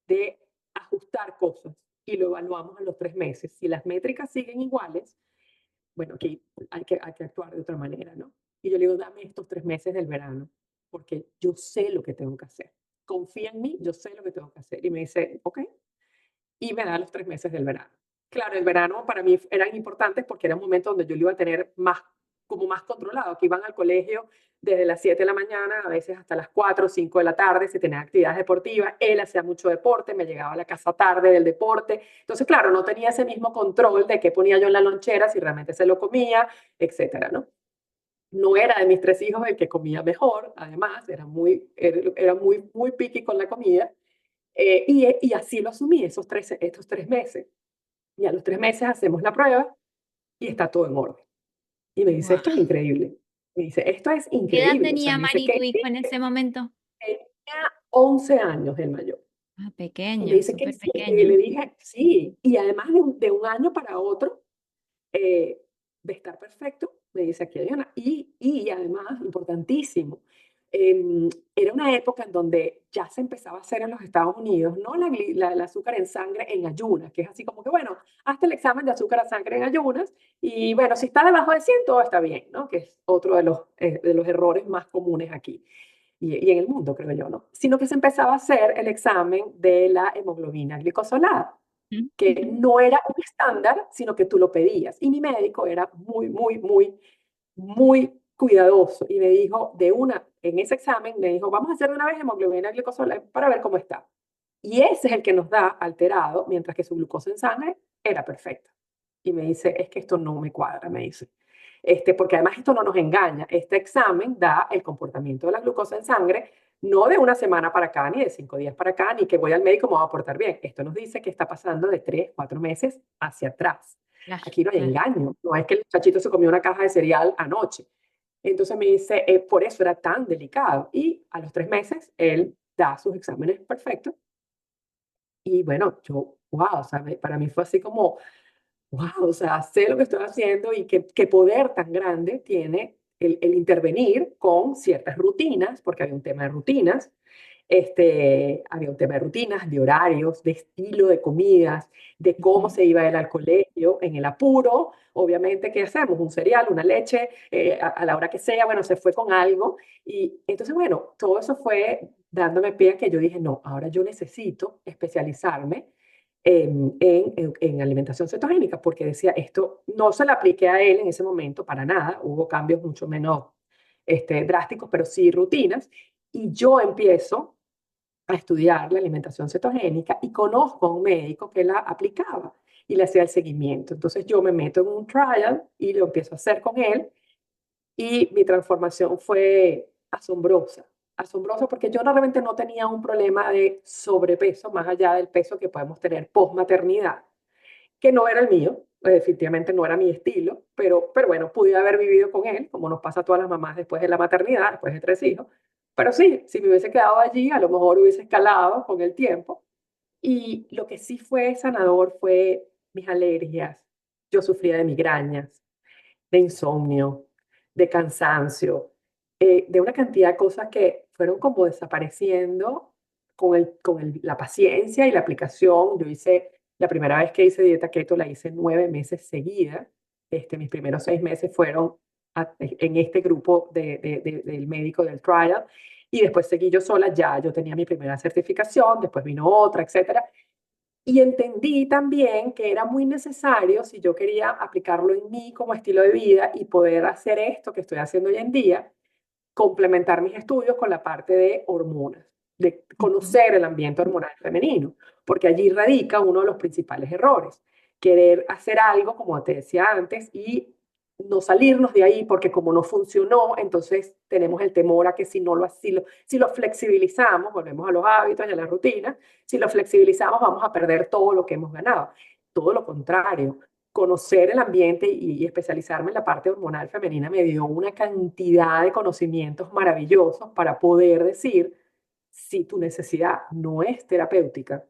de ajustar cosas y lo evaluamos a los 3 meses. Si las métricas siguen iguales, bueno, aquí hay que actuar de otra manera, ¿no? Y yo le digo, dame estos 3 meses del verano, porque yo sé lo que tengo que hacer. Confía en mí, yo sé lo que tengo que hacer. Y me dice, ok, y me da los 3 meses del verano. Claro, el verano para mí eran importantes porque era un momento donde yo lo iba a tener como más controlado, que iban al colegio desde las 7 de la mañana, a veces hasta las 4 o 5 de la tarde, si tenían actividades deportivas. Él hacía mucho deporte, me llegaba a la casa tarde del deporte. Entonces, claro, no tenía ese mismo control de qué ponía yo en la lonchera, si realmente se lo comía, etcétera, ¿no? No era de mis 3 hijos el que comía mejor, además, era muy, muy picky con la comida. Y así lo asumí estos 3 meses. Y a los 3 meses hacemos la prueba y está todo en orden. Y me dice, Guau. esto es increíble. Me dice, esto es ¿Qué edad increíble. O sea, tenía me dice Mari, que tu hijo, en ese momento? tenía 11 años el mayor. Ah, Y me pequeño, dice, ¿qué súper hiciste? Y pequeño. le dije, sí. Y además de un año para otro, eh, de estar perfecto, me dice aquí hay una, y además, importantísimo, era una época en donde ya se empezaba a hacer en los Estados Unidos, ¿no? El azúcar en sangre en ayunas, que es así como que, bueno, hazte el examen de azúcar en sangre en ayunas, y bueno, si está debajo de 100, todo está bien, ¿no? Que es otro de los errores más comunes aquí. Y en el mundo, creo yo, ¿no? Sino que se empezaba a hacer el examen de la hemoglobina glicosilada, que Ujú. no era un estándar, sino que tú lo pedías. Y mi médico era muy, muy, muy, muy cuidadoso y me dijo en ese examen, me dijo, vamos a hacer de una vez hemoglobina glicosilada para ver cómo está. Y ese es el que nos da alterado, mientras que su glucosa en sangre era perfecta. Y me dice, es que esto no me cuadra, me dice. Porque además esto no nos engaña. Este examen da el comportamiento de la glucosa en sangre, no de una semana para acá, ni de 5 días para acá, ni que voy al médico y me voy a portar bien. Esto nos dice que está pasando de 3, 4 meses hacia atrás. Claro, Aquí no hay claro. engaño. No es que el muchachito se comió una caja de cereal anoche. Entonces me dice, por eso era tan delicado. Y a los 3 meses él da sus exámenes perfectos. Y bueno, wow, o sea, para mí fue así como, wow, o sea, sé lo que estoy haciendo y qué poder tan grande tiene el intervenir con ciertas rutinas, porque había un tema de rutinas, había un tema de rutinas, de horarios, de estilo de comidas, de cómo Ujú. se iba él al colegio, en el apuro, obviamente, ¿qué hacemos? Un cereal, una leche, a la hora que sea, bueno, se fue con algo. Y entonces, bueno, todo eso fue dándome pie a que yo dije, no, ahora yo necesito especializarme en alimentación cetogénica, porque decía, esto no se lo apliqué a él en ese momento para nada, hubo cambios mucho menos drásticos, pero sí rutinas, y yo empiezo a estudiar la alimentación cetogénica y conozco a un médico que la aplicaba y le hacía el seguimiento. Entonces yo me meto en un trial y lo empiezo a hacer con él y mi transformación fue asombrosa. Asombrosa porque yo realmente no tenía un problema de sobrepeso más allá del peso que podemos tener post-maternidad, que no era el mío, definitivamente no era mi estilo, pero bueno, pude haber vivido con él, como nos pasa a todas las mamás después de la maternidad, después de 3 hijos. Pero sí, si me hubiese quedado allí, a lo mejor hubiese escalado con el tiempo. Y lo que sí fue sanador fue mis alergias. Yo sufría de migrañas, de insomnio, de cansancio, de una cantidad de cosas que fueron como desapareciendo la paciencia y la aplicación. Yo hice, la primera vez que hice dieta keto la hice 9 meses seguida. Mis primeros 6 meses fueron en este grupo del médico del trial. Y después seguí yo sola, ya yo tenía mi primera certificación, después vino otra, etcétera. Y entendí también que era muy necesario, si yo quería aplicarlo en mí como estilo de vida y poder hacer esto que estoy haciendo hoy en día, complementar mis estudios con la parte de hormonas, de Ujú. conocer el ambiente hormonal femenino, porque allí radica uno de los principales errores, querer hacer algo, como te decía antes, y no salirnos de ahí, porque como no funcionó, entonces tenemos el temor a que si lo flexibilizamos, volvemos a los hábitos y a la rutina, si lo flexibilizamos vamos a perder todo lo que hemos ganado. Todo lo contrario, conocer el ambiente y especializarme en la parte hormonal femenina me dio una cantidad de conocimientos maravillosos para poder decir, si tu necesidad no es terapéutica,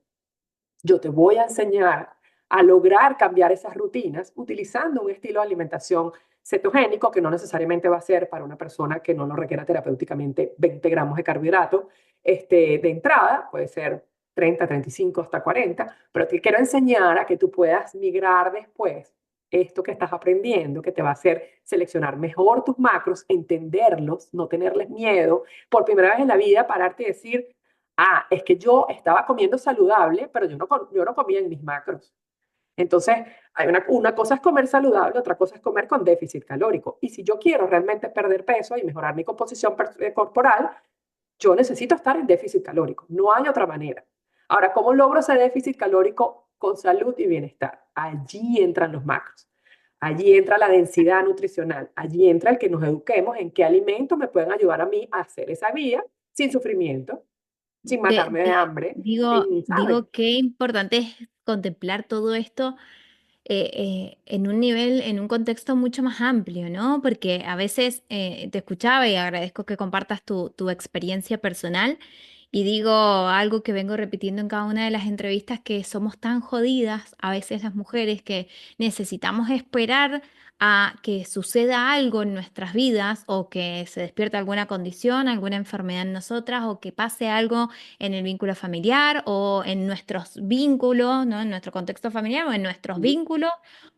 yo te voy a enseñar a lograr cambiar esas rutinas utilizando un estilo de alimentación cetogénico que no necesariamente va a ser para una persona que no lo requiera terapéuticamente 20 gramos de carbohidratos de entrada, puede ser 30, 35 hasta 40, pero te quiero enseñar a que tú puedas migrar después esto que estás aprendiendo, que te va a hacer seleccionar mejor tus macros, entenderlos, no tenerles miedo, por primera vez en la vida pararte y decir, ah, es que yo estaba comiendo saludable, pero yo no comía en mis macros. Entonces, hay una cosa es comer saludable, otra cosa es comer con déficit calórico. Y si yo quiero realmente perder peso y mejorar mi composición corporal, yo necesito estar en déficit calórico. No hay otra manera. Ahora, ¿cómo logro ese déficit calórico con salud y bienestar? Allí entran los macros. Allí entra la densidad nutricional. Allí entra el que nos eduquemos en qué alimentos me pueden ayudar a mí a hacer esa vía sin sufrimiento, sin Te, matarme de te hambre, digo, sin, ¿sabes? digo qué importante es contemplar todo esto en un nivel, en un contexto mucho más amplio, ¿no? Porque a veces te escuchaba y agradezco que compartas tu experiencia personal y digo algo que vengo repitiendo en cada una de las entrevistas, que somos tan jodidas a veces las mujeres que necesitamos esperar a que suceda algo en nuestras vidas o que se despierte alguna condición, alguna enfermedad en nosotras o que pase algo en el vínculo familiar o en nuestros vínculos, ¿no? En nuestro contexto familiar o en nuestros vínculos,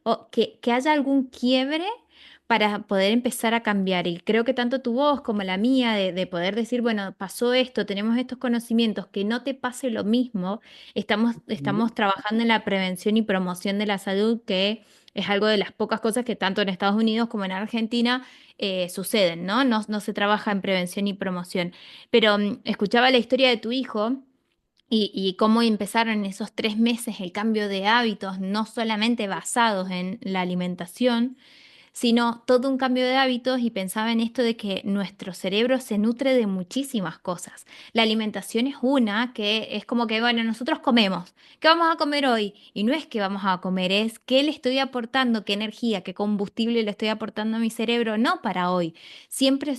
o que haya algún quiebre para poder empezar a cambiar. Y creo que tanto tu voz como la mía, de poder decir, bueno, pasó esto, tenemos estos conocimientos, que no te pase lo mismo, estamos trabajando en la prevención y promoción de la salud, que es algo de las pocas cosas que tanto en Estados Unidos como en Argentina suceden, ¿no? No se trabaja en prevención y promoción. Pero escuchaba la historia de tu hijo. Y cómo empezaron en esos 3 meses el cambio de hábitos, no solamente basados en la alimentación, sino todo un cambio de hábitos, y pensaba en esto de que nuestro cerebro se nutre de muchísimas cosas. La alimentación es una que es como que, bueno, nosotros comemos. ¿Qué vamos a comer hoy? Y no es que vamos a comer, es qué le estoy aportando, qué energía, qué combustible le estoy aportando a mi cerebro, no para hoy. Siempre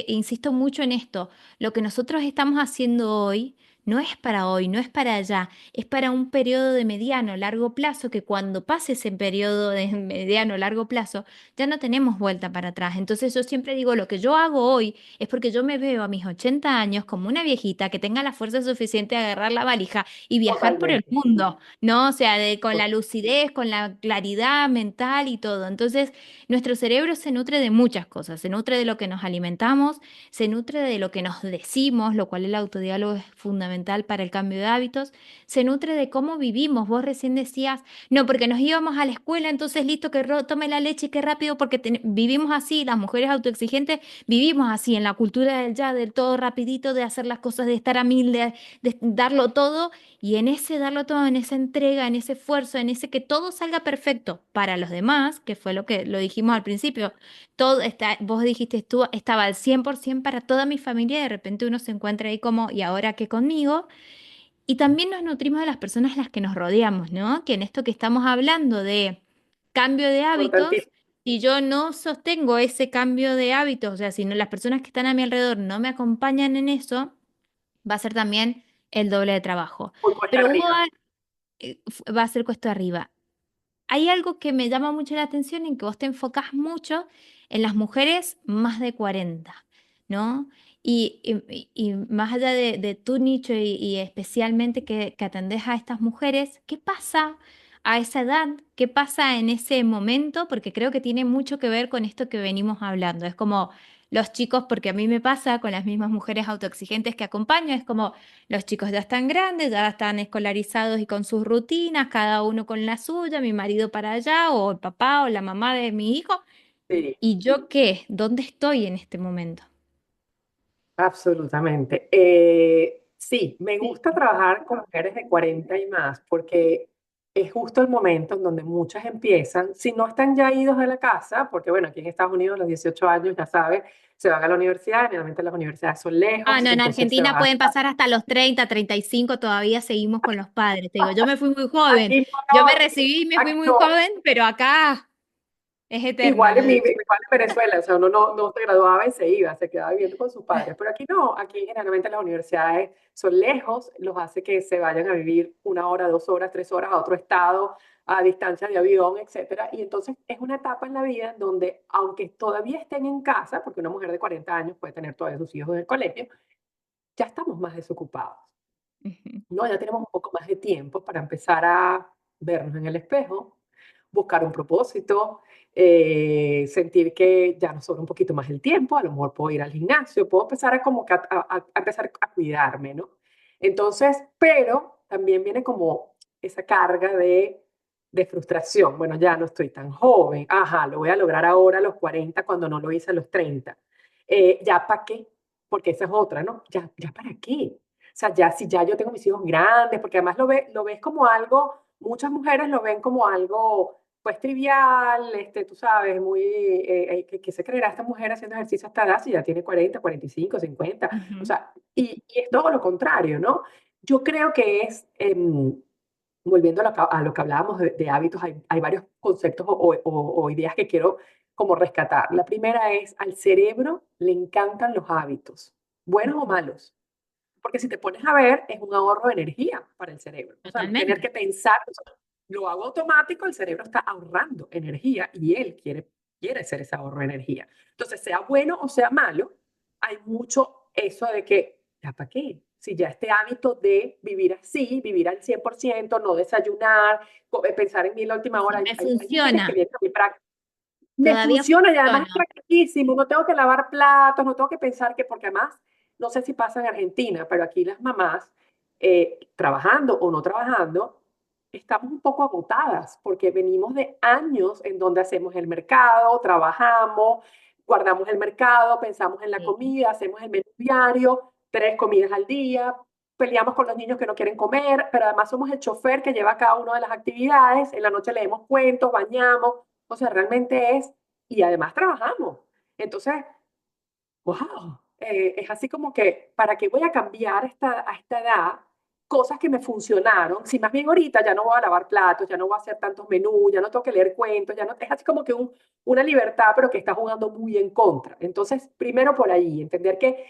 insisto mucho en esto, lo que nosotros estamos haciendo hoy. No es para hoy, no es para allá, es para un periodo de mediano, largo plazo, que cuando pase ese periodo de mediano, largo plazo, ya no tenemos vuelta para atrás. Entonces yo siempre digo, lo que yo hago hoy es porque yo me veo a mis 80 años como una viejita que tenga la fuerza suficiente de agarrar la valija y viajar por el Totalmente. mundo, ¿no? O sea, con To- la lucidez, con la claridad mental y todo. Entonces, nuestro cerebro se nutre de muchas cosas, se nutre de lo que nos alimentamos, se nutre de lo que nos decimos, lo cual el autodiálogo es fundamental fundamental para el cambio de hábitos, se nutre de cómo vivimos. Vos recién decías, no, porque nos íbamos a la escuela, entonces listo, que tome la leche, qué rápido, porque vivimos así, las mujeres autoexigentes vivimos así, en la cultura del ya, del todo rapidito, de hacer las cosas, de estar a mil, de darlo todo, y en ese darlo todo, en esa entrega, en ese esfuerzo, en ese que todo salga perfecto para los demás, que fue lo que lo dijimos al principio, todo está, vos dijiste, estaba al 100% para toda mi familia, y de repente uno se encuentra ahí como, ¿y ahora qué conmigo? Y también nos nutrimos de las personas a las que nos rodeamos, ¿no? Que en esto que estamos hablando de cambio de hábitos, Importantísimo. si yo no sostengo ese cambio de hábitos, o sea, si no, las personas que están a mi alrededor no me acompañan en eso, va a ser también el doble de trabajo. Muy cuesta Pero arriba. va a ser cuesta arriba. Hay algo que me llama mucho la atención en que vos te enfocás mucho en las mujeres más de 40, ¿no? Y más allá de tu nicho y especialmente que atendés a estas mujeres, ¿qué pasa a esa edad? ¿Qué pasa en ese momento? Porque creo que tiene mucho que ver con esto que venimos hablando. Es como los chicos, porque a mí me pasa con las mismas mujeres autoexigentes que acompaño, es como los chicos ya están grandes, ya están escolarizados y con sus rutinas, cada uno con la suya, mi marido para allá, o el papá o la mamá de mi hijo. Sí. ¿Y yo qué? ¿Dónde estoy en este momento? Absolutamente. Sí, me gusta trabajar con mujeres de 40 y más porque es justo el momento en donde muchas empiezan, si no están ya idos de la casa, porque bueno, aquí en Estados Unidos a los 18 años, ya sabes, se van a la universidad, generalmente las universidades son Ah, lejos, no, en entonces se Argentina van. pueden pasar hasta los 30, 35, todavía seguimos con los padres. Te digo, yo me fui muy joven, Aquí no, yo me no, recibí y me fui aquí muy no. joven, pero acá es eterno Igual lo en, de... igual en Venezuela, o sea, uno no se graduaba y se iba, se quedaba viviendo con sus padres. Pero aquí no, aquí generalmente las universidades son lejos, los hace que se vayan a vivir 1 hora, 2 horas, 3 horas a otro estado, a distancia de avión, etcétera. Y entonces es una etapa en la vida en donde, aunque todavía estén en casa, porque una mujer de 40 años puede tener todavía sus hijos en el colegio, ya estamos más desocupados, Ujú. ¿no? Ya tenemos un poco más de tiempo para empezar a vernos en el espejo, buscar un propósito, sentir que ya nos sobra un poquito más el tiempo, a lo mejor puedo ir al gimnasio, puedo empezar a como que a empezar a cuidarme, ¿no? Entonces, pero también viene como esa carga de frustración. Bueno, ya no estoy tan joven. Ajá, lo voy a lograr ahora a los 40 cuando no lo hice a los 30. ¿Ya para qué? Porque esa es otra, ¿no? ¿Ya para qué? O sea, ya si ya yo tengo mis hijos grandes, porque además lo ves como algo, muchas mujeres lo ven como algo, pues trivial, tú sabes, muy, que se creerá esta mujer haciendo ejercicio hasta edad si ya tiene 40, 45, 50, o Ujú. sea, y es todo lo contrario, ¿no? Yo creo que es, volviendo a lo que hablábamos de hábitos, hay varios conceptos o ideas que quiero como rescatar. La primera es, al cerebro le encantan los hábitos, buenos o Ujú. malos. Porque si te pones a ver, es un ahorro de energía para el cerebro. O sea, no tener Totalmente. que pensar, o sea, lo hago automático, el cerebro está ahorrando energía y él quiere hacer ese ahorro de energía. Entonces, sea bueno o sea malo, hay mucho eso de que, ¿ya para qué? Si ya este hábito de vivir así, vivir al 100%, no desayunar, pensar en mí en la última hora, Sí, me hay mujeres que funciona, vienen a mi práctica, me todavía funciona y además es funciona. practicísimo, no tengo que lavar platos, no tengo que pensar que, porque además, no sé si pasa en Argentina, pero aquí las mamás, trabajando o no trabajando, estamos un poco agotadas porque venimos de años en donde hacemos el mercado, trabajamos, guardamos el mercado, pensamos en la Sí. comida, hacemos el menú diario, 3 comidas al día, peleamos con los niños que no quieren comer, pero además somos el chofer que lleva cada una de las actividades, en la noche leemos cuentos, bañamos, o sea, realmente es, y además trabajamos. Entonces, wow, es así como que, ¿para qué voy a cambiar a esta edad cosas que me funcionaron? Si más bien ahorita ya no voy a lavar platos, ya no voy a hacer tantos menús, ya no tengo que leer cuentos, ya no, es así como que una libertad, pero que está jugando muy en contra. Entonces, primero por ahí, entender que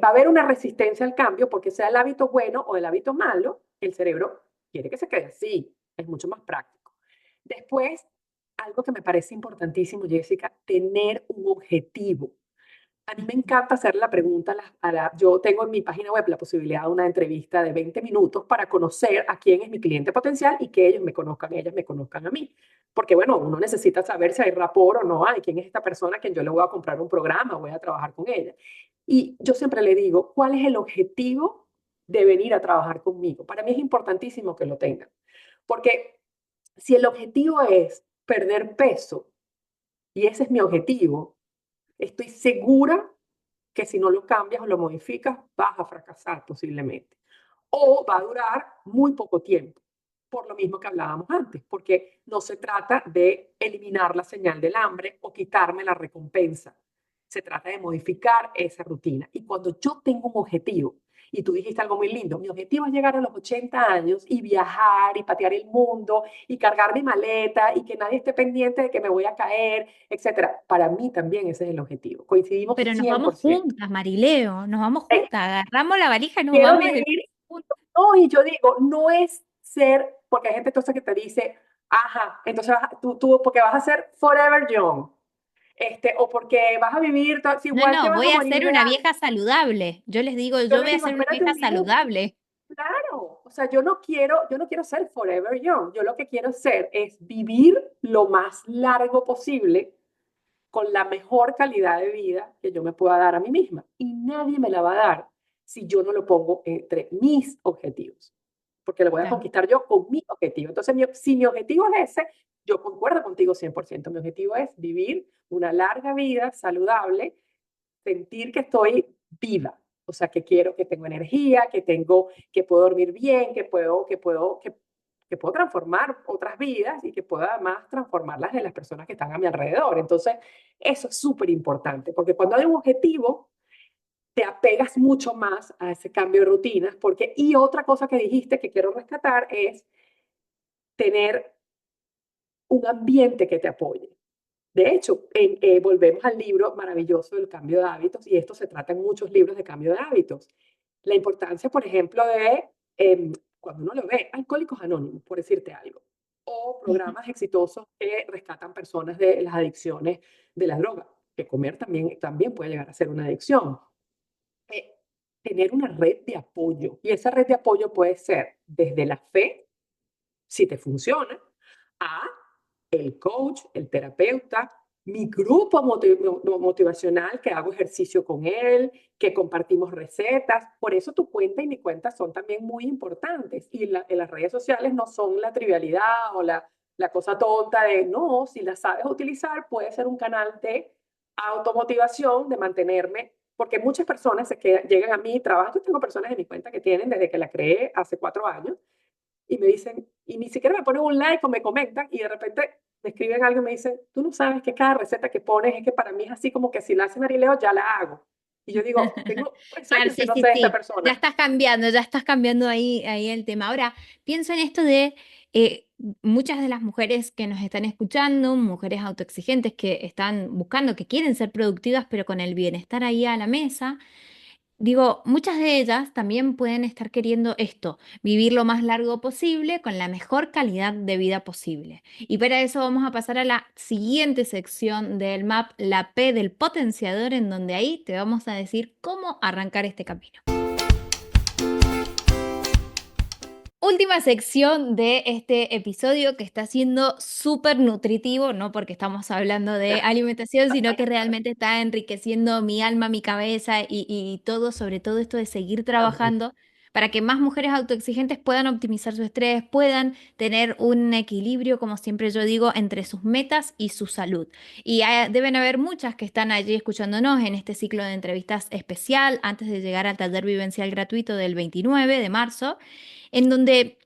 va a haber una resistencia al cambio, porque sea el hábito bueno o el hábito malo, el cerebro quiere que se quede así, es mucho más práctico. Después, algo que me parece importantísimo, Jessica, tener un objetivo. A mí me encanta hacer la pregunta yo tengo en mi página web la posibilidad de una entrevista de 20 minutos para conocer a quién es mi cliente potencial y que ellos me conozcan, ellas me conozcan a mí. Porque bueno, uno necesita saber si hay rapport o no hay, quién es esta persona a quien yo le voy a comprar un programa, voy a trabajar con ella. Y yo siempre le digo, ¿cuál es el objetivo de venir a trabajar conmigo. Para mí es importantísimo que lo tengan, porque si el objetivo es perder peso, y ese es mi objetivo, estoy segura que si no lo cambias o lo modificas, vas a fracasar posiblemente. O va a durar muy poco tiempo, por lo mismo que hablábamos antes, porque no se trata de eliminar la señal del hambre o quitarme la recompensa. Se trata de modificar esa rutina. Y cuando yo tengo un objetivo, y tú dijiste algo muy lindo, mi objetivo es llegar a los 80 años y viajar y patear el mundo y cargar mi maleta y que nadie esté pendiente de que me voy a caer, etcétera. Para mí también ese es el objetivo. Coincidimos Pero nos vamos 100%. juntas, Marileo, nos vamos Eh, juntas, agarramos la valija y nos Quiero vamos de vivir, juntas. no, y yo digo, no es ser, porque hay gente entonces que te dice, ajá, entonces tú porque vas a ser forever young, o porque vas a vivir, si No, igual te no, vas a voy a morir ser de una hambre. vieja saludable. Yo les digo, Yo yo les voy a digo, ser una espérate vieja un minuto. saludable. Claro, o sea, yo no quiero ser forever young, yo lo que quiero hacer es vivir lo más largo posible con la mejor calidad de vida que yo me pueda dar a mí misma. Y nadie me la va a dar si yo no lo pongo entre mis objetivos, porque lo voy a Claro. conquistar yo con mi objetivo. Entonces, si mi objetivo es ese, yo concuerdo contigo 100%. Mi objetivo es vivir una larga vida saludable, sentir que estoy viva. O sea, que quiero, que tengo energía, que puedo dormir bien, que puedo transformar otras vidas y que pueda además transformarlas de las personas que están a mi alrededor. Entonces, eso es súper importante, porque cuando hay un objetivo, te apegas mucho más a ese cambio de rutinas, y otra cosa que dijiste que quiero rescatar es tener un ambiente que te apoye. De hecho, volvemos al libro maravilloso del cambio de hábitos, y esto se trata en muchos libros de cambio de hábitos. La importancia, por ejemplo, de cuando uno lo ve, Alcohólicos Anónimos, por decirte algo, o Ujú. programas exitosos que rescatan personas de las adicciones de la droga, que comer también puede llegar a ser una adicción. Eh, Tener una red de apoyo, y esa red de apoyo puede ser desde la fe, si te funciona, a el coach, el terapeuta, mi grupo motivacional, que hago ejercicio con él, que compartimos recetas. Por eso tu cuenta y mi cuenta son también muy importantes. Y en las redes sociales no son la trivialidad o la cosa tonta de, no, si la sabes utilizar, puede ser un canal de automotivación, de mantenerme, porque muchas personas llegan a mi trabajo. Yo tengo personas en mi cuenta que tienen desde que la creé hace 4 años y me dicen, y ni siquiera me ponen un like o me comentan, y de repente me escriben algo y me dicen, tú no sabes que cada receta que pones es que para mí es así como que si la hace Marileo, ya la hago. Y yo digo, tengo 3 Claro, años que sí, no sé sí, de esta sí. persona. Ya estás cambiando ahí el tema. Ahora, pienso en esto de eh, muchas de las mujeres que nos están escuchando, mujeres autoexigentes que están buscando, que quieren ser productivas, pero con el bienestar ahí a la mesa. Digo, muchas de ellas también pueden estar queriendo esto, vivir lo más largo posible con la mejor calidad de vida posible. Y para eso vamos a pasar a la siguiente sección del MAP, la P del potenciador, en donde ahí te vamos a decir cómo arrancar este camino. Última sección de este episodio que está siendo súper nutritivo, no porque estamos hablando de alimentación, sino que realmente está enriqueciendo mi alma, mi cabeza y todo, sobre todo esto de seguir trabajando para que más mujeres autoexigentes puedan optimizar su estrés, puedan tener un equilibrio, como siempre yo digo, entre sus metas y su salud. Y deben haber muchas que están allí escuchándonos en este ciclo de entrevistas especial antes de llegar al taller vivencial gratuito del 29 de marzo en donde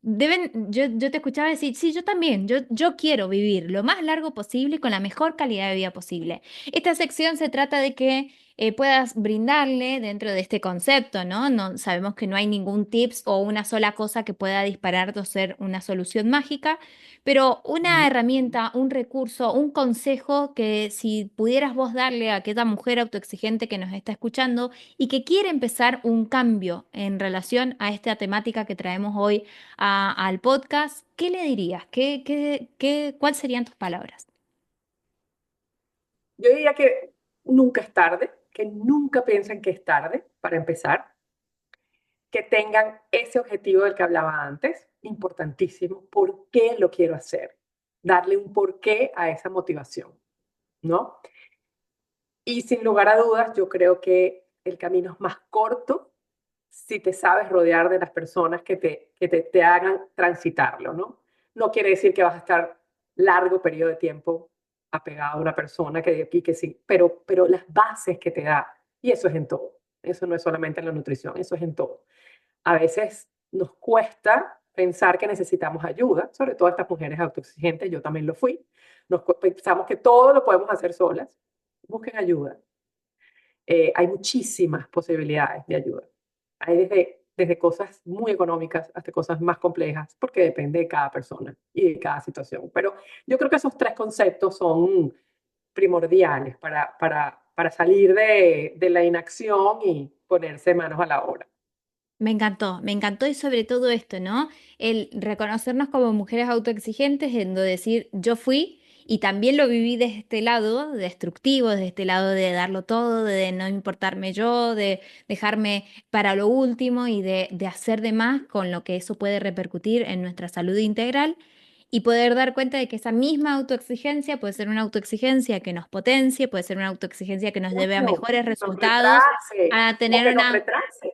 yo te escuchaba decir, sí, yo también, yo quiero vivir lo más largo posible y con la mejor calidad de vida posible. Esta sección se trata de que puedas brindarle dentro de este concepto, ¿no? No, sabemos que no hay ningún tips o una sola cosa que pueda dispararte o ser una solución mágica, pero una herramienta, un recurso, un consejo que si pudieras vos darle a aquella mujer autoexigente que nos está escuchando y que quiere empezar un cambio en relación a esta temática que traemos hoy al podcast, ¿qué le dirías? ¿Cuáles serían tus palabras? Yo diría que nunca es tarde, que nunca piensen que es tarde para empezar, que tengan ese objetivo del que hablaba antes, importantísimo, ¿por qué lo quiero hacer? Darle un porqué a esa motivación, ¿no? Y sin lugar a dudas, yo creo que el camino es más corto si te sabes rodear de las personas que te hagan transitarlo, ¿no? No quiere decir que vas a estar largo periodo de tiempo apegado a una persona que de aquí que sí, pero las bases que te da, y eso es en todo, eso no es solamente en la nutrición, eso es en todo. A veces nos cuesta pensar que necesitamos ayuda, sobre todo estas mujeres autoexigentes, yo también lo fui, pensamos que todo lo podemos hacer solas, busquen ayuda. Hay muchísimas posibilidades de ayuda. Hay desde cosas muy económicas hasta cosas más complejas, porque depende de cada persona y de cada situación. Pero yo creo que esos tres conceptos son primordiales para salir de la inacción y ponerse manos a la obra. Me encantó y sobre todo esto, ¿no? El reconocernos como mujeres autoexigentes, en decir, yo fui y también lo viví desde este lado destructivo, desde este lado de darlo todo, de no importarme yo, de dejarme para lo último y de hacer de más con lo que eso puede repercutir en nuestra salud integral y poder dar cuenta de que esa misma autoexigencia puede ser una autoexigencia que nos potencie, puede ser una autoexigencia que nos lleve a Claro, mejores nos resultados, retrase a o tener que nos una. retrase.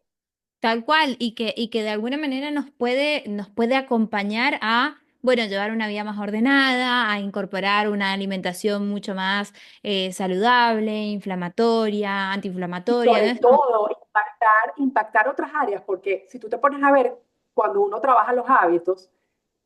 Tal cual, y que de alguna manera nos puede acompañar a, bueno, llevar una vida más ordenada, a incorporar una alimentación mucho más saludable, inflamatoria, Y antiinflamatoria, ¿no? sobre todo, impactar otras áreas, porque si tú te pones a ver, cuando uno trabaja los hábitos,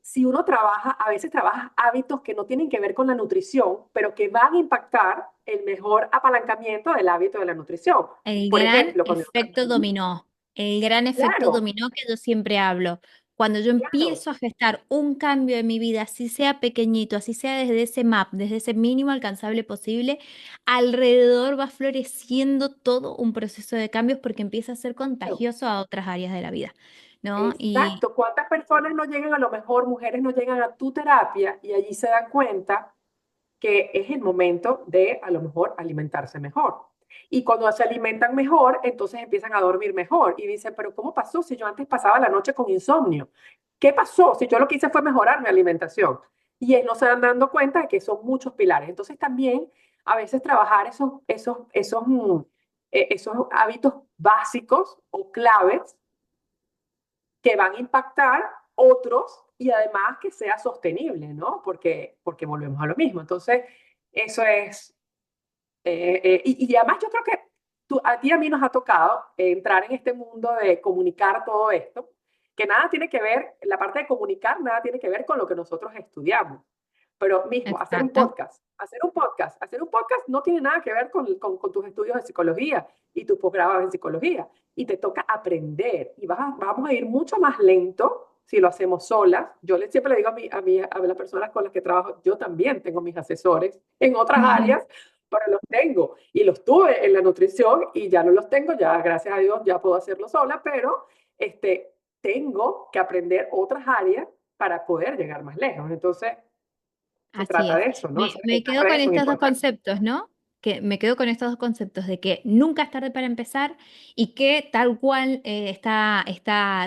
si uno trabaja, a veces trabaja hábitos que no tienen que ver con la nutrición, pero que van a impactar el mejor apalancamiento del hábito de la nutrición. El Por gran ejemplo, cuando efecto dominó, el gran efecto claro, dominó que yo siempre hablo. Cuando yo claro, empiezo a gestar un cambio en mi vida, así sea pequeñito, así sea desde ese map, desde ese mínimo alcanzable posible, alrededor va floreciendo todo un proceso de cambios porque empieza a ser contagioso a otras áreas de la vida, ¿no? Y exacto. ¿Cuántas personas no llegan, a lo mejor mujeres no llegan a tu terapia y allí se dan cuenta que es el momento de a lo mejor alimentarse mejor? Y cuando se alimentan mejor, entonces empiezan a dormir mejor y dicen, pero ¿cómo pasó si yo antes pasaba la noche con insomnio? ¿Qué pasó si yo lo que hice fue mejorar mi alimentación? Y no se dan dando cuenta de que son muchos pilares. Entonces también a veces trabajar esos hábitos básicos o claves que van a impactar otros y además que sea sostenible, ¿no? Porque volvemos a lo mismo. Entonces, eso es, y además yo creo que a ti y a mí nos ha tocado entrar en este mundo de comunicar todo esto, que nada tiene que ver, la parte de comunicar, nada tiene que ver con lo que nosotros estudiamos. Pero mismo, exacto. hacer un podcast no tiene nada que ver con tus estudios de psicología y tus posgrados en psicología. Y te toca aprender y vamos a ir mucho más lento si lo hacemos solas. Siempre le digo a las personas con las que trabajo, yo también tengo mis asesores en otras áreas, pero los tengo y los tuve en la nutrición y ya no los tengo, ya gracias a Dios ya puedo hacerlo sola, pero tengo que aprender otras áreas para poder llegar más lejos. Entonces, se Así trata es. de eso, ¿no? Me Esas quedo con redes son estos dos importantes. conceptos, ¿no? Que me quedo con estos dos conceptos de que nunca es tarde para empezar y que tal cual está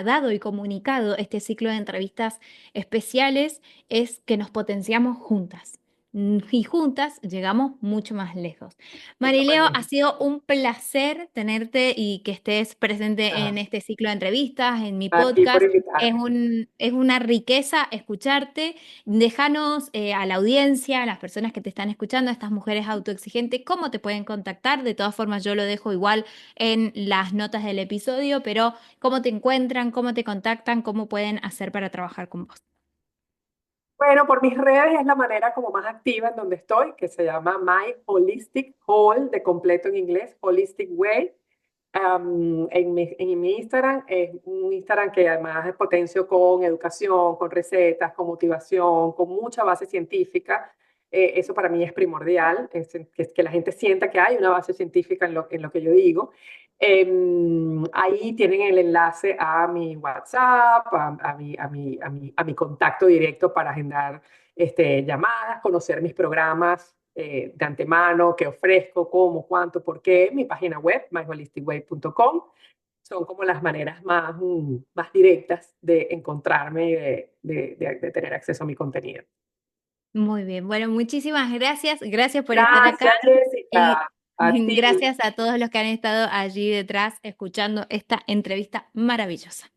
dado y comunicado este ciclo de entrevistas especiales es que nos potenciamos juntas. Y juntas llegamos mucho más lejos. Mucho más Marileo, ha lejos. sido un placer tenerte y que estés presente en Ah, este ciclo de entrevistas, en mi a ti por podcast. invitarme. Es una riqueza escucharte. Déjanos a la audiencia, a las personas que te están escuchando, a estas mujeres autoexigentes, cómo te pueden contactar. De todas formas, yo lo dejo igual en las notas del episodio, pero cómo te encuentran, cómo te contactan, cómo pueden hacer para trabajar con vos. Bueno, por mis redes es la manera como más activa en donde estoy, que se llama My Holistic Whole, de completo en inglés, Holistic Way. En mi Instagram es un Instagram que además potencio con educación, con recetas, con motivación, con mucha base científica. Eso para mí es primordial, que la gente sienta que hay una base científica en lo que yo digo. Ahí tienen el enlace a mi WhatsApp, a mi contacto directo para agendar llamadas, conocer mis programas de antemano, qué ofrezco, cómo, cuánto, por qué, mi página web, myholisticway.com. Son como las maneras más directas de encontrarme y de tener acceso a mi contenido. Muy bien, bueno, muchísimas gracias. Gracias por estar acá. Gracias, Y Jessica. A ti. Gracias a todos los que han estado allí detrás escuchando esta entrevista maravillosa.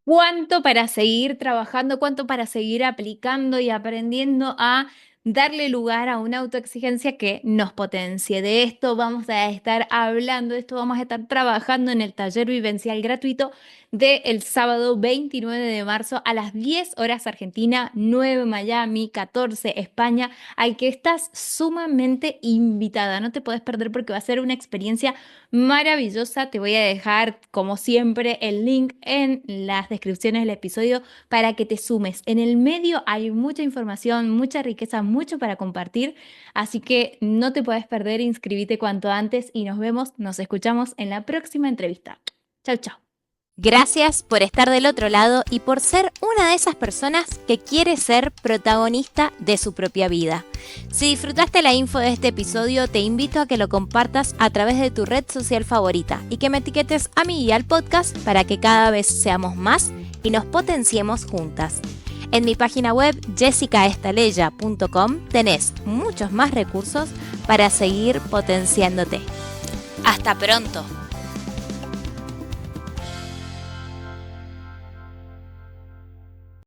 ¿Cuánto para seguir trabajando, cuánto para seguir aplicando y aprendiendo a darle lugar a una autoexigencia que nos potencie? De esto vamos a estar hablando, de esto vamos a estar trabajando en el taller vivencial gratuito del sábado 29 de marzo a las 10 horas Argentina, 9 Miami, 14 España, al que estás sumamente invitada. No te puedes perder porque va a ser una experiencia maravillosa. Te voy a dejar, como siempre, el link en las descripciones del episodio para que te sumes. En el medio hay mucha información, mucha riqueza, mucho para compartir, así que no te puedes perder, inscríbete cuanto antes y nos escuchamos en la próxima entrevista. Chau, chau. Gracias por estar del otro lado y por ser una de esas personas que quiere ser protagonista de su propia vida. Si disfrutaste la info de este episodio, te invito a que lo compartas a través de tu red social favorita y que me etiquetes a mí y al podcast para que cada vez seamos más y nos potenciemos juntas. En mi página web jessicaestaleya.com tenés muchos más recursos para seguir potenciándote. ¡Hasta pronto!